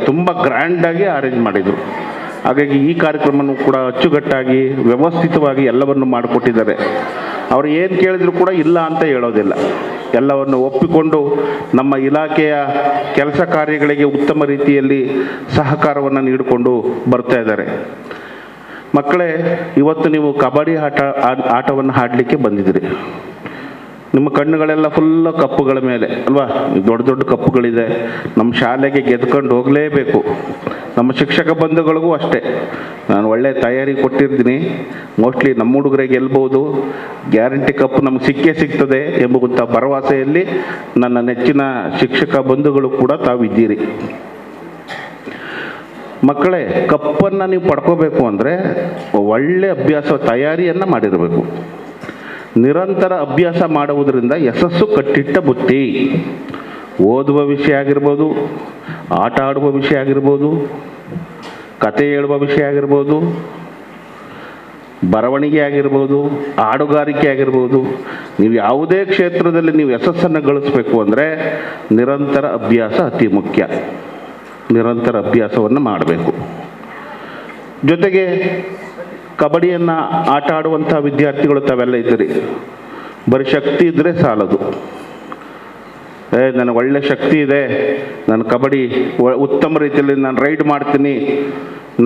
ತುಂಬ ಗ್ರ್ಯಾಂಡಾಗಿ ಅರೇಂಜ್ ಮಾಡಿದರು. ಹಾಗಾಗಿ ಈ ಕಾರ್ಯಕ್ರಮವನ್ನು ಕೂಡ ಅಚ್ಚುಕಟ್ಟಾಗಿ ವ್ಯವಸ್ಥಿತವಾಗಿ ಎಲ್ಲವನ್ನು ಮಾಡಿಕೊಟ್ಟಿದ್ದಾರೆ. ಅವರು ಏನು ಕೇಳಿದ್ರು ಕೂಡ ಇಲ್ಲ ಅಂತ ಹೇಳೋದಿಲ್ಲ. ಎಲ್ಲವನ್ನು ಒಪ್ಪಿಕೊಂಡು ನಮ್ಮ ಇಲಾಖೆಯ ಕೆಲಸ ಕಾರ್ಯಗಳಿಗೆ ಉತ್ತಮ ರೀತಿಯಲ್ಲಿ ಸಹಕಾರವನ್ನು ನೀಡಿಕೊಂಡು ಬರ್ತಾ ಇದ್ದಾರೆ. ಮಕ್ಕಳೇ, ಇವತ್ತು ನೀವು ಕಬಡ್ಡಿ ಆಟವನ್ನು ಆಡಲಿಕ್ಕೆ ಬಂದಿದ್ದೀರಿ. ನಿಮ್ಮ ಕಣ್ಣುಗಳೆಲ್ಲ ಫುಲ್ಲ ಕಪ್ಪುಗಳ ಮೇಲೆ ಅಲ್ವಾ? ದೊಡ್ಡ ದೊಡ್ಡ ಕಪ್ಪುಗಳಿದೆ. ನಮ್ಮ ಶಾಲೆಗೆ ಗೆದ್ಕೊಂಡು ಹೋಗಲೇಬೇಕು. ನಮ್ಮ ಶಿಕ್ಷಕ ಬಂಧುಗಳಿಗೂ ಅಷ್ಟೇ, ನಾನು ಒಳ್ಳೆ ತಯಾರಿ ಕೊಟ್ಟಿರ್ತೀನಿ, ಮೋಸ್ಟ್ಲಿ ನಮ್ಮ ಹುಡುಗರಿಗೆ ಗೆಲ್ಬೋದು, ಗ್ಯಾರಂಟಿ ಕಪ್ ನಮ್ಗೆ ಸಿಗ್ತದೆ ಎಂಬುವಂಥ ಭರವಸೆಯಲ್ಲಿ ನನ್ನ ನೆಚ್ಚಿನ ಶಿಕ್ಷಕ ಬಂಧುಗಳು ಕೂಡ ತಾವಿದ್ದೀರಿ. ಮಕ್ಕಳೇ, ಕಪ್ಪನ್ನು ನೀವು ಪಡ್ಕೋಬೇಕು ಅಂದರೆ ಒಳ್ಳೆ ಅಭ್ಯಾಸ ತಯಾರಿಯನ್ನು ಮಾಡಿರಬೇಕು. ನಿರಂತರ ಅಭ್ಯಾಸ ಮಾಡುವುದರಿಂದ ಯಶಸ್ಸು ಕಟ್ಟಿಟ್ಟ ಬುತ್ತಿ. ಓದುವ ವಿಷಯ ಆಗಿರ್ಬೋದು, ಆಟ ಆಡುವ ವಿಷಯ ಆಗಿರ್ಬೋದು, ಕತೆ ಹೇಳುವ ವಿಷಯ ಆಗಿರ್ಬೋದು, ಬರವಣಿಗೆ ಆಗಿರ್ಬೋದು, ಹಾಡುಗಾರಿಕೆ ಆಗಿರ್ಬೋದು, ನೀವು ಯಾವುದೇ ಕ್ಷೇತ್ರದಲ್ಲಿ ನೀವು ಯಶಸ್ಸನ್ನು ಗಳಿಸಬೇಕು ಅಂದರೆ ನಿರಂತರ ಅಭ್ಯಾಸ ಅತಿ ಮುಖ್ಯ. ನಿರಂತರ ಅಭ್ಯಾಸವನ್ನು ಮಾಡಬೇಕು. ಜೊತೆಗೆ ಕಬಡ್ಡಿಯನ್ನು ಆಟ ಆಡುವಂಥ ವಿದ್ಯಾರ್ಥಿಗಳು ತಾವೆಲ್ಲ ಇದ್ದೀರಿ. ಬರೀ ಶಕ್ತಿ ಇದ್ದರೆ ಸಾಲದು. ನನಗೆ ಒಳ್ಳೆ ಶಕ್ತಿ ಇದೆ, ನಾನು ಕಬಡ್ಡಿ ಉತ್ತಮ ರೀತಿಯಲ್ಲಿ ನಾನು ರೈಡ್ ಮಾಡ್ತೀನಿ,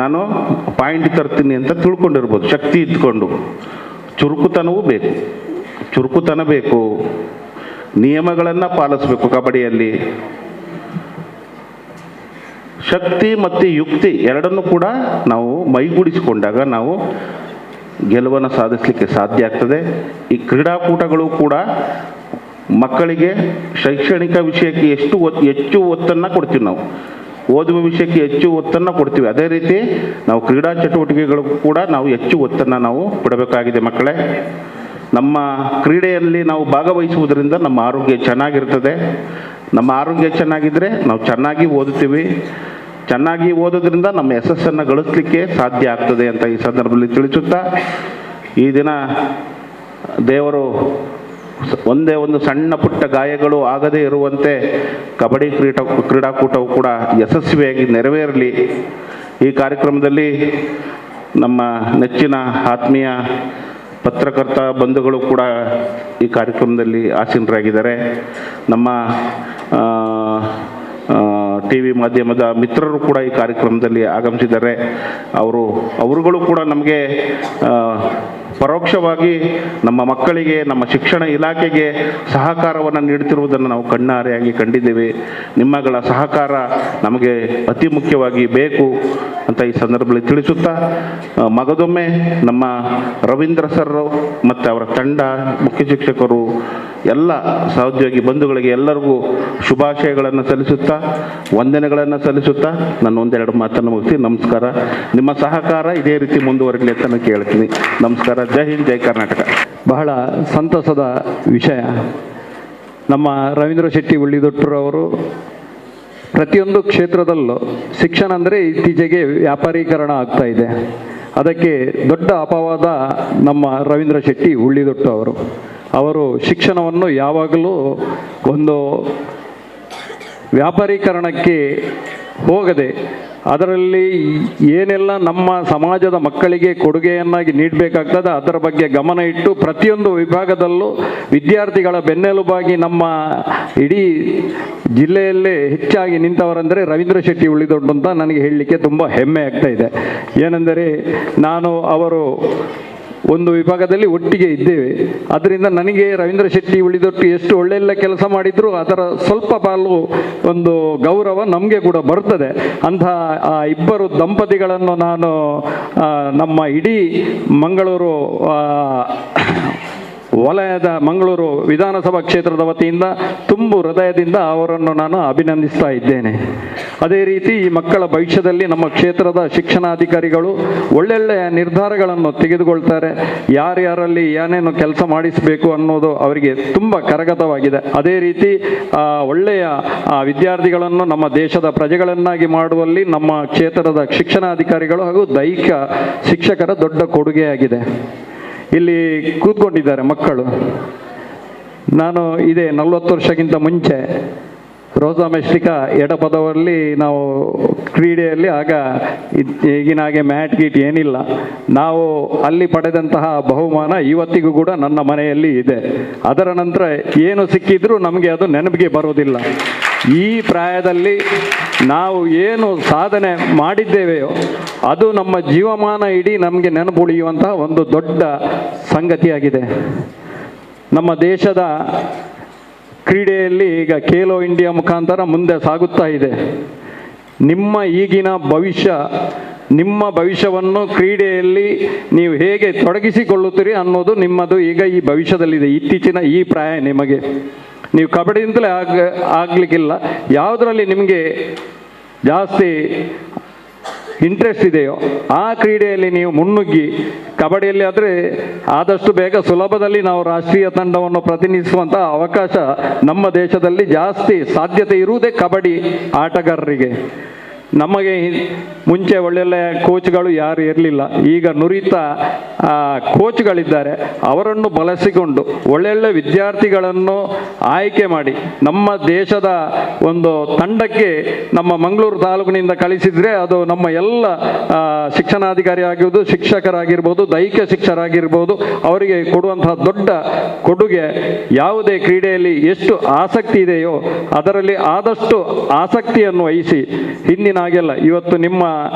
ನಾನು ಪಾಯಿಂಟ್ ತರ್ತೀನಿ ಅಂತ ತಿಳ್ಕೊಂಡಿರ್ಬೋದು. ಶಕ್ತಿ ಇದ್ಕೊಂಡು ಚುರುಕುತನವೂ ಬೇಕು. ಚುರುಕುತನ ಬೇಕು, ನಿಯಮಗಳನ್ನು ಪಾಲಿಸಬೇಕು. ಕಬಡ್ಡಿಯಲ್ಲಿ ಶಕ್ತಿ ಮತ್ತು ಯುಕ್ತಿ ಎರಡನ್ನೂ ಕೂಡ ನಾವು ಮೈಗೂಡಿಸಿಕೊಂಡಾಗ ನಾವು ಗೆಲುವನ್ನು ಸಾಧಿಸಲಿಕ್ಕೆ ಸಾಧ್ಯ ಆಗ್ತದೆ. ಈ ಕ್ರೀಡಾಕೂಟಗಳು ಕೂಡ ಮಕ್ಕಳಿಗೆ ಶೈಕ್ಷಣಿಕ ವಿಷಯಕ್ಕೆ ಹೆಚ್ಚು ಒತ್ತನ್ನು ಕೊಡ್ತೀವಿ. ನಾವು ಓದುವ ವಿಷಯಕ್ಕೆ ಹೆಚ್ಚು ಒತ್ತನ್ನು ಕೊಡ್ತೀವಿ. ಅದೇ ರೀತಿ ನಾವು ಕ್ರೀಡಾ ಚಟುವಟಿಕೆಗಳಿಗೂ ಕೂಡ ನಾವು ಹೆಚ್ಚು ಒತ್ತನ್ನು ನಾವು ಕೊಡಬೇಕಾಗಿದೆ. ಮಕ್ಕಳೇ, ನಮ್ಮ ಕ್ರೀಡೆಯಲ್ಲಿ ನಾವು ಭಾಗವಹಿಸುವುದರಿಂದ ನಮ್ಮ ಆರೋಗ್ಯ ಚೆನ್ನಾಗಿರ್ತದೆ. ನಮ್ಮ ಆರೋಗ್ಯ ಚೆನ್ನಾಗಿದ್ದರೆ ನಾವು ಚೆನ್ನಾಗಿ ಓದುತ್ತೀವಿ. ಚೆನ್ನಾಗಿ ಓದೋದ್ರಿಂದ ನಮ್ಮ ಯಶಸ್ಸನ್ನು ಗಳಿಸಲಿಕ್ಕೆ ಸಾಧ್ಯ ಆಗ್ತದೆ ಅಂತ ಈ ಸಂದರ್ಭದಲ್ಲಿ ತಿಳಿಸುತ್ತಾ, ಈ ದಿನ ದೇವರು ಒಂದೇ ಒಂದು ಸಣ್ಣ ಪುಟ್ಟ ಗಾಯಗಳು ಆಗದೇ ಇರುವಂತೆ ಕಬಡ್ಡಿ ಕ್ರೀಡಾಕೂಟವು ಕೂಡ ಯಶಸ್ವಿಯಾಗಿ ನೆರವೇರಲಿ. ಈ ಕಾರ್ಯಕ್ರಮದಲ್ಲಿ ನಮ್ಮ ನೆಚ್ಚಿನ ಆತ್ಮೀಯ ಪತ್ರಕರ್ತ ಬಂಧುಗಳು ಕೂಡ ಈ ಕಾರ್ಯಕ್ರಮದಲ್ಲಿ ಆಸೀನರಾಗಿದ್ದಾರೆ. ನಮ್ಮ ಟಿ ವಿ ಮಾಧ್ಯಮದ ಮಿತ್ರರು ಕೂಡ ಈ ಕಾರ್ಯಕ್ರಮದಲ್ಲಿ ಆಗಮಿಸಿದ್ದಾರೆ. ಅವರುಗಳು ಕೂಡ ನಮಗೆ ಪರೋಕ್ಷವಾಗಿ ನಮ್ಮ ಮಕ್ಕಳಿಗೆ, ನಮ್ಮ ಶಿಕ್ಷಣ ಇಲಾಖೆಗೆ ಸಹಕಾರವನ್ನು ನೀಡುತ್ತಿರುವುದನ್ನು ನಾವು ಕಣ್ಣಾರೆಯಾಗಿ ಕಂಡಿದ್ದೇವೆ. ನಿಮ್ಮಗಳ ಸಹಕಾರ ನಮಗೆ ಅತಿ ಮುಖ್ಯವಾಗಿ ಬೇಕು ಅಂತ ಈ ಸಂದರ್ಭದಲ್ಲಿ ತಿಳಿಸುತ್ತಾ, ಮಗದೊಮ್ಮೆ ನಮ್ಮ ರವೀಂದ್ರ ಸರ್ ಮತ್ತು ಅವರ ತಂಡ, ಮುಖ್ಯ ಶಿಕ್ಷಕರು, ಎಲ್ಲ ಸಹೋದ್ಯೋಗಿ ಬಂಧುಗಳಿಗೆ ಎಲ್ಲರಿಗೂ ಶುಭಾಶಯಗಳನ್ನು ಸಲ್ಲಿಸುತ್ತಾ, ವಂದನೆಗಳನ್ನು ಸಲ್ಲಿಸುತ್ತಾ ನಾನು ಒಂದೆರಡು ಮಾತನ್ನು ಮುಗಿಸಿ ನಮಸ್ಕಾರ. ನಿಮ್ಮ ಸಹಕಾರ ಇದೇ ರೀತಿ ಮುಂದುವರಿಲಿ ಅಂತ ನಾನು ಕೇಳ್ತೀನಿ. ನಮಸ್ಕಾರ. ಜೈ ಹಿಂದ್, ಜೈ ಕರ್ನಾಟಕ. ಬಹಳ ಸಂತಸದ ವಿಷಯ. ನಮ್ಮ ರವೀಂದ್ರ ಶೆಟ್ಟಿ ಉಳ್ಳಿದೊಟ್ಟರವರು ಪ್ರತಿಯೊಂದು ಕ್ಷೇತ್ರದಲ್ಲೂ ಶಿಕ್ಷಣ ಅಂದರೆ ಇತ್ತೀಚೆಗೆ ವ್ಯಾಪಾರೀಕರಣ ಆಗ್ತಾ ಇದೆ. ಅದಕ್ಕೆ ದೊಡ್ಡ ಅಪವಾದ ನಮ್ಮ ರವೀಂದ್ರ ಶೆಟ್ಟಿ ಉಳ್ಳಿದೊಟ್ಟು ಅವರು ಶಿಕ್ಷಣವನ್ನು ಯಾವಾಗಲೂ ಒಂದು ವ್ಯಾಪಾರೀಕರಣಕ್ಕೆ ಹೋಗದೆ ಅದರಲ್ಲಿ ಏನೆಲ್ಲ ನಮ್ಮ ಸಮಾಜದ ಮಕ್ಕಳಿಗೆ ಕೊಡುಗೆಯನ್ನಾಗಿ ನೀಡಬೇಕಾಗ್ತದೆ ಅದರ ಬಗ್ಗೆ ಗಮನ ಇಟ್ಟು ಪ್ರತಿಯೊಂದು ವಿಭಾಗದಲ್ಲೂ ವಿದ್ಯಾರ್ಥಿಗಳ ಬೆನ್ನೆಲುಬಾಗಿ ನಮ್ಮ ಇಡೀ ಜಿಲ್ಲೆಯಲ್ಲೇ ಹೆಚ್ಚಾಗಿ ನಿಂತವರೆಂದರೆ ರವೀಂದ್ರ ಶೆಟ್ಟಿ ಉಳ್ಳಿದೊಡ್ಡು ಅಂತ ನನಗೆ ಹೇಳಲಿಕ್ಕೆ ತುಂಬ ಹೆಮ್ಮೆ ಆಗ್ತಾ ಇದೆ. ಏನೆಂದರೆ ನಾನು ಅವರು ಒಂದು ವಿಭಾಗದಲ್ಲಿ ಒಟ್ಟಿಗೆ ಇದ್ದೇವೆ. ಅದರಿಂದ ನನಗೆ ರವೀಂದ್ರ ಶೆಟ್ಟಿ ಉಳ್ಳಿದೊಟ್ಟು ಎಷ್ಟು ಒಳ್ಳೆಲ್ಲ ಕೆಲಸ ಮಾಡಿದರೂ ಅದರ ಸ್ವಲ್ಪ ಪಾಲು ಒಂದು ಗೌರವ ನಮಗೆ ಕೂಡ ಬರ್ತದೆ. ಅಂತಹ ಇಬ್ಬರು ದಂಪತಿಗಳನ್ನು ನಾನು ನಮ್ಮ ಇಡೀ ಮಂಗಳೂರು ವಲಯದ ಮಂಗಳೂರು ವಿಧಾನಸಭಾ ಕ್ಷೇತ್ರದ ವತಿಯಿಂದ ತುಂಬು ಹೃದಯದಿಂದ ಅವರನ್ನು ನಾನು ಅಭಿನಂದಿಸ್ತಾ ಇದ್ದೇನೆ. ಅದೇ ರೀತಿ ಈ ಮಕ್ಕಳ ಭವಿಷ್ಯದಲ್ಲಿ ನಮ್ಮ ಕ್ಷೇತ್ರದ ಶಿಕ್ಷಣಾಧಿಕಾರಿಗಳು ಒಳ್ಳೊಳ್ಳೆಯ ನಿರ್ಧಾರಗಳನ್ನು ತೆಗೆದುಕೊಳ್ತಾರೆ. ಯಾರ್ಯಾರಲ್ಲಿ ಏನೇನು ಕೆಲಸ ಮಾಡಿಸಬೇಕು ಅನ್ನೋದು ಅವರಿಗೆ ತುಂಬ ಕರಗತವಾಗಿದೆ. ಅದೇ ರೀತಿ ಒಳ್ಳೆಯ ವಿದ್ಯಾರ್ಥಿಗಳನ್ನು ನಮ್ಮ ದೇಶದ ಪ್ರಜೆಗಳನ್ನಾಗಿ ಮಾಡುವಲ್ಲಿ ನಮ್ಮ ಕ್ಷೇತ್ರದ ಶಿಕ್ಷಣಾಧಿಕಾರಿಗಳು ಹಾಗೂ ದೈಹಿಕ ಶಿಕ್ಷಕರ ದೊಡ್ಡ ಕೊಡುಗೆಯಾಗಿದೆ. ಇಲ್ಲಿ ಕೂತ್ಕೊಂಡಿದ್ದಾರೆ ಮಕ್ಕಳು. ನಾನು ಇದೇ 40 ವರ್ಷಕ್ಕಿಂತ ಮುಂಚೆ ರೋಸಾ ಮೆಸ್ಟಿಕ ಎಡಪದವಲ್ಲಿ ನಾವು ಕ್ರೀಡೆಯಲ್ಲಿ ಆಗ ಈಗಿನ ಹಾಗೆ ಮ್ಯಾಟ್ ಗೀಟ್ ಏನಿಲ್ಲ. ನಾವು ಅಲ್ಲಿ ಪಡೆದಂತಹ ಬಹುಮಾನ ಇವತ್ತಿಗೂ ಕೂಡ ನನ್ನ ಮನೆಯಲ್ಲಿ ಇದೆ. ಅದರ ನಂತರ ಏನು ಸಿಕ್ಕಿದ್ರೂ ನಮಗೆ ಅದು ನೆನಪಿಗೆ ಬರೋದಿಲ್ಲ. ಈ ಪ್ರಾಯದಲ್ಲಿ ನಾವು ಏನು ಸಾಧನೆ ಮಾಡಿದ್ದೇವೆಯೋ ಅದು ನಮ್ಮ ಜೀವಮಾನ ಇಡೀ ನಮಗೆ ನೆನಪುಳಿಯುವಂತಹ ಒಂದು ದೊಡ್ಡ ಸಂಗತಿಯಾಗಿದೆ. ನಮ್ಮ ದೇಶದ ಕ್ರೀಡೆಯಲ್ಲಿ ಈಗ ಖೇಲೋ ಇಂಡಿಯಾ ಮುಖಾಂತರ ಮುಂದೆ ಸಾಗುತ್ತಾ ಇದೆ. ನಿಮ್ಮ ಈಗಿನ ಭವಿಷ್ಯ, ನಿಮ್ಮ ಭವಿಷ್ಯವನ್ನು ಕ್ರೀಡೆಯಲ್ಲಿ ನೀವು ಹೇಗೆ ತೊಡಗಿಸಿಕೊಳ್ಳುತ್ತೀರಿ ಅನ್ನೋದು ನಿಮ್ಮದು ಈಗ ಈ ಭವಿಷ್ಯದಲ್ಲಿದೆ. ಇತ್ತೀಚಿನ ಈ ಪ್ರಾಯ ನಿಮಗೆ, ನೀವು ಕಬಡ್ಡಿಯಿಂದಲೇ ಆಗಲಿಕ್ಕಿಲ್ಲ, ಯಾವುದರಲ್ಲಿ ನಿಮಗೆ ಜಾಸ್ತಿ ಇಂಟ್ರೆಸ್ಟ್ ಇದೆಯೋ ಆ ಕ್ರೀಡೆಯಲ್ಲಿ ನೀವು ಮುನ್ನುಗ್ಗಿ. ಕಬಡ್ಡಿಯಲ್ಲಿ ಆದರೆ ಆದಷ್ಟು ಬೇಗ ಸುಲಭದಲ್ಲಿ ನಾವು ರಾಷ್ಟ್ರೀಯ ತಂಡವನ್ನು ಪ್ರತಿನಿಧಿಸುವಂಥ ಅವಕಾಶ ನಮ್ಮ ದೇಶದಲ್ಲಿ ಜಾಸ್ತಿ ಸಾಧ್ಯತೆ ಇರುವುದೇ ಕಬಡ್ಡಿ ಆಟಗಾರರಿಗೆ. ನಮಗೆ ಮುಂಚೆ ಒಳ್ಳೊಳ್ಳೆಯ ಕೋಚ್ಗಳು ಯಾರು ಇರಲಿಲ್ಲ. ಈಗ ನುರಿತ ಕೋಚ್ಗಳಿದ್ದಾರೆ. ಅವರನ್ನು ಬಳಸಿಕೊಂಡು ಒಳ್ಳೊಳ್ಳೆ ವಿದ್ಯಾರ್ಥಿಗಳನ್ನು ಆಯ್ಕೆ ಮಾಡಿ ನಮ್ಮ ದೇಶದ ಒಂದು ತಂಡಕ್ಕೆ ನಮ್ಮ ಮಂಗಳೂರು ತಾಲೂಕಿನಿಂದ ಕಳಿಸಿದರೆ ಅದು ನಮ್ಮ ಎಲ್ಲ ಶಿಕ್ಷಣಾಧಿಕಾರಿ ಆಗಿರ್ಬೋದು, ಶಿಕ್ಷಕರಾಗಿರ್ಬೋದು, ದೈಹಿಕ ಶಿಕ್ಷಕರಾಗಿರ್ಬೋದು, ಅವರಿಗೆ ಕೊಡುವಂತಹ ದೊಡ್ಡ ಕೊಡುಗೆ. ಯಾವುದೇ ಕ್ರೀಡೆಯಲ್ಲಿ ಎಷ್ಟು ಆಸಕ್ತಿ ಇದೆಯೋ ಅದರಲ್ಲಿ ಆದಷ್ಟು ಆಸಕ್ತಿಯನ್ನು ವಹಿಸಿ. ಹಿಂದಿನ ಹಾಗೆಲ್ಲ ಇವತ್ತು ನಿಮ್ಮ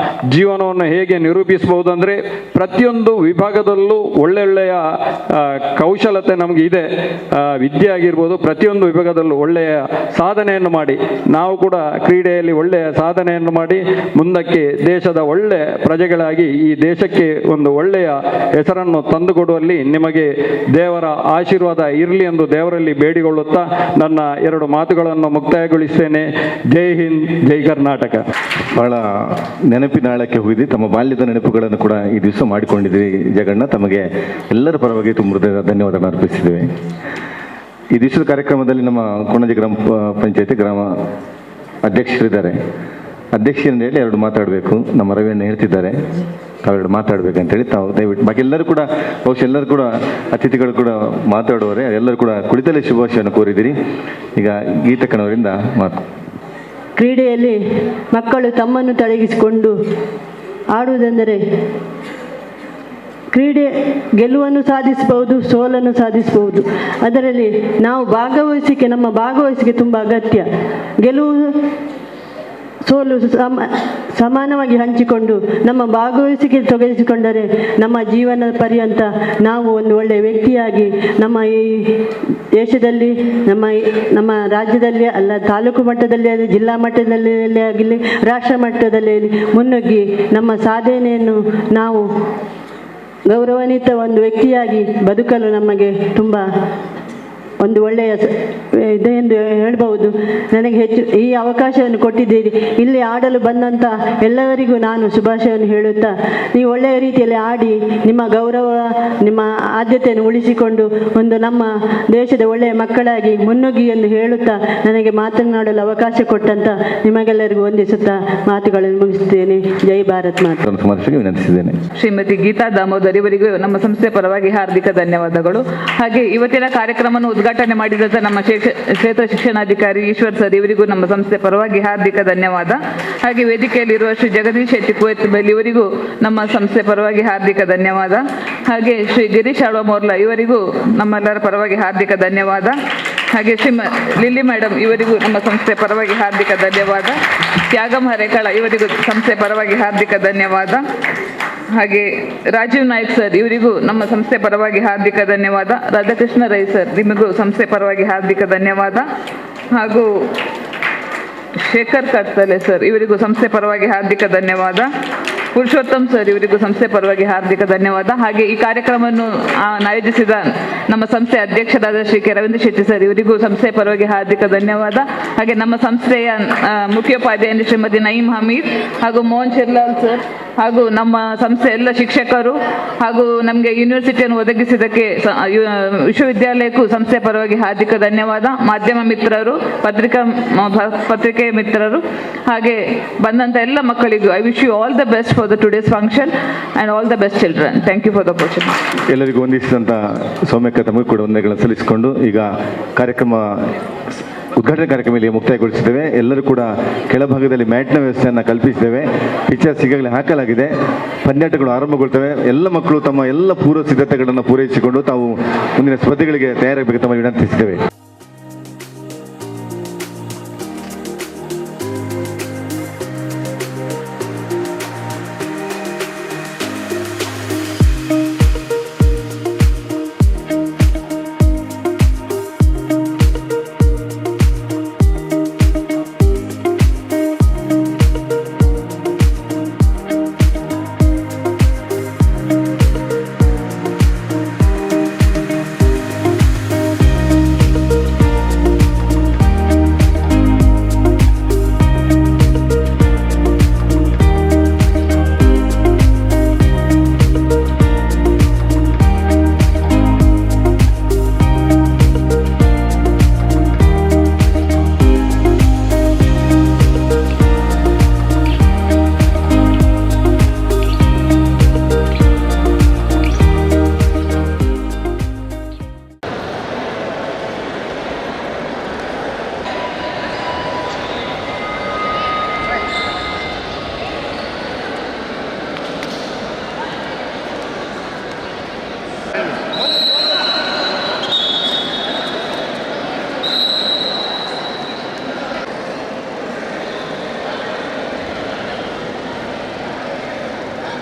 ಜೀವನವನ್ನು ಹೇಗೆ ನಿರೂಪಿಸಬಹುದು ಅಂದರೆ ಪ್ರತಿಯೊಂದು ವಿಭಾಗದಲ್ಲೂ ಒಳ್ಳೊಳ್ಳೆಯ ಕೌಶಲತೆ ನಮಗೆ ಇದೆ. ವಿದ್ಯೆ ಆಗಿರ್ಬೋದು, ಪ್ರತಿಯೊಂದು ವಿಭಾಗದಲ್ಲೂ ಒಳ್ಳೆಯ ಸಾಧನೆಯನ್ನು ಮಾಡಿ ನಾವು ಕೂಡ ಕ್ರೀಡೆಯಲ್ಲಿ ಒಳ್ಳೆಯ ಸಾಧನೆಯನ್ನು ಮಾಡಿ ಮುಂದಕ್ಕೆ ದೇಶದ ಒಳ್ಳೆಯ ಪ್ರಜೆಗಳಾಗಿ ಈ ದೇಶಕ್ಕೆ ಒಂದು ಒಳ್ಳೆಯ ಹೆಸರನ್ನು ತಂದುಕೊಡುವಲ್ಲಿ ನಿಮಗೆ ದೇವರ ಆಶೀರ್ವಾದ ಇರಲಿ ಎಂದು ದೇವರಲ್ಲಿ ಬೇಡಿಕೊಳ್ಳುತ್ತಾ ನನ್ನ 2 ಮಾತುಗಳನ್ನು ಮುಕ್ತಾಯಗೊಳಿಸ್ತೇನೆ. ಜೈ ಹಿಂದ್, ಜೈ ಕರ್ನಾಟಕ. ಬಹಳ ನೆನಪಿನ ಆಳಕ್ಕೆ ಹೋಗಿದ್ರಿ. ತಮ್ಮ ಬಾಲ್ಯದ ನೆನಪುಗಳನ್ನು ಕೂಡ ಈ ದಿವಸ ಮಾಡಿಕೊಂಡಿದ್ದೀರಿ ಜಗಣ್ಣ. ತಮಗೆ ಎಲ್ಲರ ಪರವಾಗಿ ತುಂಬ ಹೃದಯದ ಧನ್ಯವಾದಗಳನ್ನು ಅರ್ಪಿಸಿದ್ದೇವೆ. ಈ ದಿವಸದ ಕಾರ್ಯಕ್ರಮದಲ್ಲಿ ನಮ್ಮ ಕೊಣಜಿ ಗ್ರಾಮ ಪಂಚಾಯತಿ ಗ್ರಾಮ ಅಧ್ಯಕ್ಷರಿದ್ದಾರೆ. ಅಧ್ಯಕ್ಷರಿಂದ ಹೇಳಿ ಎರಡು ಮಾತಾಡಬೇಕು. ನಮ್ಮ ರವಿಯಣ್ಣ ಹೇಳ್ತಿದ್ದಾರೆ ತಾವೆರಡು ಮಾತಾಡಬೇಕಂತೇಳಿ ತಾವು ದಯವಿಟ್ಟು, ಬಾಕಿ ಎಲ್ಲರೂ ಕೂಡ ಬಹುಶಃ ಎಲ್ಲರೂ ಕೂಡ ಅತಿಥಿಗಳು ಕೂಡ ಮಾತಾಡುವರೆ, ಎಲ್ಲರೂ ಕೂಡ ಕುಳಿತಲ್ಲೇ ಶುಭಾಶಯವನ್ನು ಕೋರಿದಿರಿ. ಈಗ ಗೀತಕ್ಕನವರಿಂದ ಮಾತು. ಕ್ರೀಡೆಯಲ್ಲಿ ಮಕ್ಕಳು ತಮ್ಮನ್ನು ತೊಡಗಿಸಿಕೊಂಡು ಆಡುವುದೆಂದರೆ ಕ್ರೀಡೆ ಗೆಲುವನ್ನು ಸಾಧಿಸಬಹುದು, ಸೋಲನ್ನು ಸಾಧಿಸಬಹುದು. ಅದರಲ್ಲಿ ನಾವು ನಮ್ಮ ಭಾಗವಹಿಸಿಕೆ ತುಂಬ ಅಗತ್ಯ. ಗೆಲುವು ಸೋಲು ಸಮಾನವಾಗಿ ಹಂಚಿಕೊಂಡು ನಮ್ಮ ಭಾಗವಹಿಸಿಕೆ ತೊಡಗಿಸಿಕೊಂಡರೆ ನಮ್ಮ ಜೀವನ ಪರ್ಯಂತ ನಾವು ಒಂದು ಒಳ್ಳೆಯ ವ್ಯಕ್ತಿಯಾಗಿ ನಮ್ಮ ಈ ದೇಶದಲ್ಲಿ, ನಮ್ಮ ರಾಜ್ಯದಲ್ಲಿ ಅಲ್ಲ, ತಾಲೂಕು ಮಟ್ಟದಲ್ಲಿ ಆಗಲಿ, ಜಿಲ್ಲಾ ಮಟ್ಟದಲ್ಲಿ ಆಗಲಿ, ರಾಷ್ಟ್ರ ಮಟ್ಟದಲ್ಲಿ ಮುನ್ನುಗ್ಗಿ ನಮ್ಮ ಸಾಧನೆಯನ್ನು ನಾವು ಗೌರವಾನ್ವಿತ ಒಂದು ವ್ಯಕ್ತಿಯಾಗಿ ಬದುಕಲು ನಮಗೆ ತುಂಬ ಒಂದು ಒಳ್ಳೆಯ ಇದೆ ಎಂದು ಹೇಳ್ಬೋದು. ನನಗೆ ಹೆಚ್ಚು ಈ ಅವಕಾಶವನ್ನು ಕೊಟ್ಟಿದ್ದೀರಿ. ಇಲ್ಲಿ ಆಡಲು ಬಂದಂಥ ಎಲ್ಲರಿಗೂ ನಾನು ಶುಭಾಶಯವನ್ನು ಹೇಳುತ್ತಾ, ನೀವು ಒಳ್ಳೆಯ ರೀತಿಯಲ್ಲಿ ಆಡಿ ನಿಮ್ಮ ಗೌರವ, ನಿಮ್ಮ ಆದ್ಯತೆಯನ್ನು ಉಳಿಸಿಕೊಂಡು ಒಂದು ನಮ್ಮ ದೇಶದ ಒಳ್ಳೆಯ ಮಕ್ಕಳಾಗಿ ಮುನ್ನುಗ್ಗಿ ಎಂದು ಹೇಳುತ್ತಾ ನನಗೆ ಮಾತನಾಡಲು ಅವಕಾಶ ಕೊಟ್ಟಂತ ನಿಮಗೆಲ್ಲರಿಗೂ ವಂದಿಸುತ್ತಾ ಮಾತುಗಳನ್ನು ಮುಗಿಸುತ್ತೇನೆ. ಜೈ ಭಾರತ್ ಮಾತಾ. ವಿನಂತಿಸಿದ್ದೇನೆ. ಶ್ರೀಮತಿ ಗೀತಾ ದಾಮೋದರ್ ಇವರಿಗೂ ನಮ್ಮ ಸಂಸ್ಥೆ ಪರವಾಗಿ ಹಾರ್ದಿಕ ಧನ್ಯವಾದಗಳು. ಹಾಗೆ ಇವತ್ತಿನ ಕಾರ್ಯಕ್ರಮವನ್ನು ಉದ್ಘಾಟನೆ ಮಾಡಿದಂಥ ನಮ್ಮ ಕ್ಷೇತ್ರ ಶಿಕ್ಷಣಾಧಿಕಾರಿ ಈಶ್ವರ್ ಸರ್ ಇವರಿಗೂ ನಮ್ಮ ಸಂಸ್ಥೆ ಪರವಾಗಿ ಹಾರ್ದಿಕ ಧನ್ಯವಾದ. ಹಾಗೆ ವೇದಿಕೆಯಲ್ಲಿರುವ ಶ್ರೀ ಜಗದೀಶ್ ಶೆಟ್ಟಿ ಕುವೆತ್ ಬೆಲ್ ಇವರಿಗೂ ನಮ್ಮ ಸಂಸ್ಥೆ ಪರವಾಗಿ ಹಾರ್ದಿಕ ಧನ್ಯವಾದ. ಹಾಗೆ ಶ್ರೀ ಗಿರೀಶ್ ಆಳ್ವಮೋರ್ಲಾ ಇವರಿಗೂ ನಮ್ಮೆಲ್ಲರ ಪರವಾಗಿ ಹಾರ್ದಿಕ ಧನ್ಯವಾದ. ಹಾಗೆ ಲಿಲ್ಲಿ ಮೇಡಮ್ ಇವರಿಗೂ ನಮ್ಮ ಸಂಸ್ಥೆ ಪರವಾಗಿ ಹಾರ್ದಿಕ ಧನ್ಯವಾದ. ತ್ಯಾಗಮ್ಮ ರೇಖಾಳ ಇವರಿಗೂ ಸಂಸ್ಥೆ ಪರವಾಗಿ ಹಾರ್ದಿಕ ಧನ್ಯವಾದ. ಹಾಗೆ ರಾಜೀವ್ ನಾಯ್ಕ್ ಸರ್ ಇವರಿಗೂ ನಮ್ಮ ಸಂಸ್ಥೆ ಪರವಾಗಿ ಹಾರ್ದಿಕ ಧನ್ಯವಾದ. ರಾಧಾಕೃಷ್ಣ ರೈ ಸರ್ ನಿಮಗೂ ಸಂಸ್ಥೆ ಪರವಾಗಿ ಹಾರ್ದಿಕ ಧನ್ಯವಾದ. ಹಾಗೂ ಶೇಖರ್ ಕರ್ತಲೆ ಸರ್ ಇವರಿಗೂ ಸಂಸ್ಥೆ ಪರವಾಗಿ ಹಾರ್ದಿಕ ಧನ್ಯವಾದ. ಪುರುಷೋತ್ತಮ್ ಸರ್ ಇವರಿಗೂ ಸಂಸ್ಥೆ ಪರವಾಗಿ ಹಾರ್ದಿಕ ಧನ್ಯವಾದ. ಹಾಗೆ ಈ ಕಾರ್ಯಕ್ರಮವನ್ನು ಆಯೋಜಿಸಿದ ನಮ್ಮ ಸಂಸ್ಥೆ ಅಧ್ಯಕ್ಷರಾದ ಶ್ರೀ ಕೆ ರವೀಂದ್ರ ಶೆಟ್ಟಿ ಸರ್ ಇವರಿಗೂ ಸಂಸ್ಥೆ ಪರವಾಗಿ ಹಾರ್ದಿಕ ಧನ್ಯವಾದ. ಹಾಗೆ ನಮ್ಮ ಸಂಸ್ಥೆಯ ಮುಖ್ಯೋಪಾಧ್ಯಾಯ ಶ್ರೀಮತಿ ನಯೀಮ್ ಹಮೀದ್ ಹಾಗೂ ಮೋಹನ್ ಶಿರ್ಲಾಲ್ ಸರ್ ಹಾಗೂ ನಮ್ಮ ಸಂಸ್ಥೆ ಎಲ್ಲ ಶಿಕ್ಷಕರು ಹಾಗೂ ನಮಗೆ ಯೂನಿವರ್ಸಿಟಿಯನ್ನು ಒದಗಿಸಿದ್ದಕ್ಕೆ ವಿಶ್ವವಿದ್ಯಾಲಯಕ್ಕೂ ಸಂಸ್ಥೆ ಪರವಾಗಿ ಹಾರ್ದಿಕ ಧನ್ಯವಾದ. ಮಾಧ್ಯಮ ಮಿತ್ರರು, ಪತ್ರಿಕೆ ಮಿತ್ರರು ಹಾಗೆ ಬಂದಂಥ ಎಲ್ಲ ಮಕ್ಕಳಿಗೂ I wish you all the best for the today's function and all the best children. Thank you for the opportunity. ಎಲ್ಲರಿಗೂ ವಂದಿಸಿದಂಥ ಸೌಮ್ಯಕ್ಕ ತಮಗೂ ಕೂಡ ವಂದನೆಗಳನ್ನು ಸಲ್ಲಿಸಿಕೊಂಡು ಈಗ ಉದ್ಘಾಟನಾ ಕಾರ್ಯಕ್ರಮ ಇಲ್ಲಿ ಮುಕ್ತಾಯಗೊಳಿಸಿದ್ದೇವೆ. ಎಲ್ಲರೂ ಕೂಡ ಕೆಳಭಾಗದಲ್ಲಿ ಮ್ಯಾಟ್ನ ವ್ಯವಸ್ಥೆಯನ್ನು ಕಲ್ಪಿಸಿದ್ದೇವೆ. ಪಿಕ್ಚರ್ಸ್ ಈಗಾಗಲೇ ಹಾಕಲಾಗಿದೆ. ಪಂದ್ಯಾಟಗಳು ಆರಂಭಗೊಳ್ತವೆ. ಎಲ್ಲ ಮಕ್ಕಳು ತಮ್ಮ ಎಲ್ಲ ಪೂರ್ವ ಸಿದ್ಧತೆಗಳನ್ನು ಪೂರೈಸಿಕೊಂಡು ತಾವು ಮುಂದಿನ ಸ್ಪರ್ಧೆಗಳಿಗೆ ತಯಾರಾಗಬೇಕು ತಮ್ಮ ವಿನಂತಿಸಿದ್ದೇವೆ.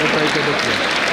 ಗೊತ್ತಾಯ್ತು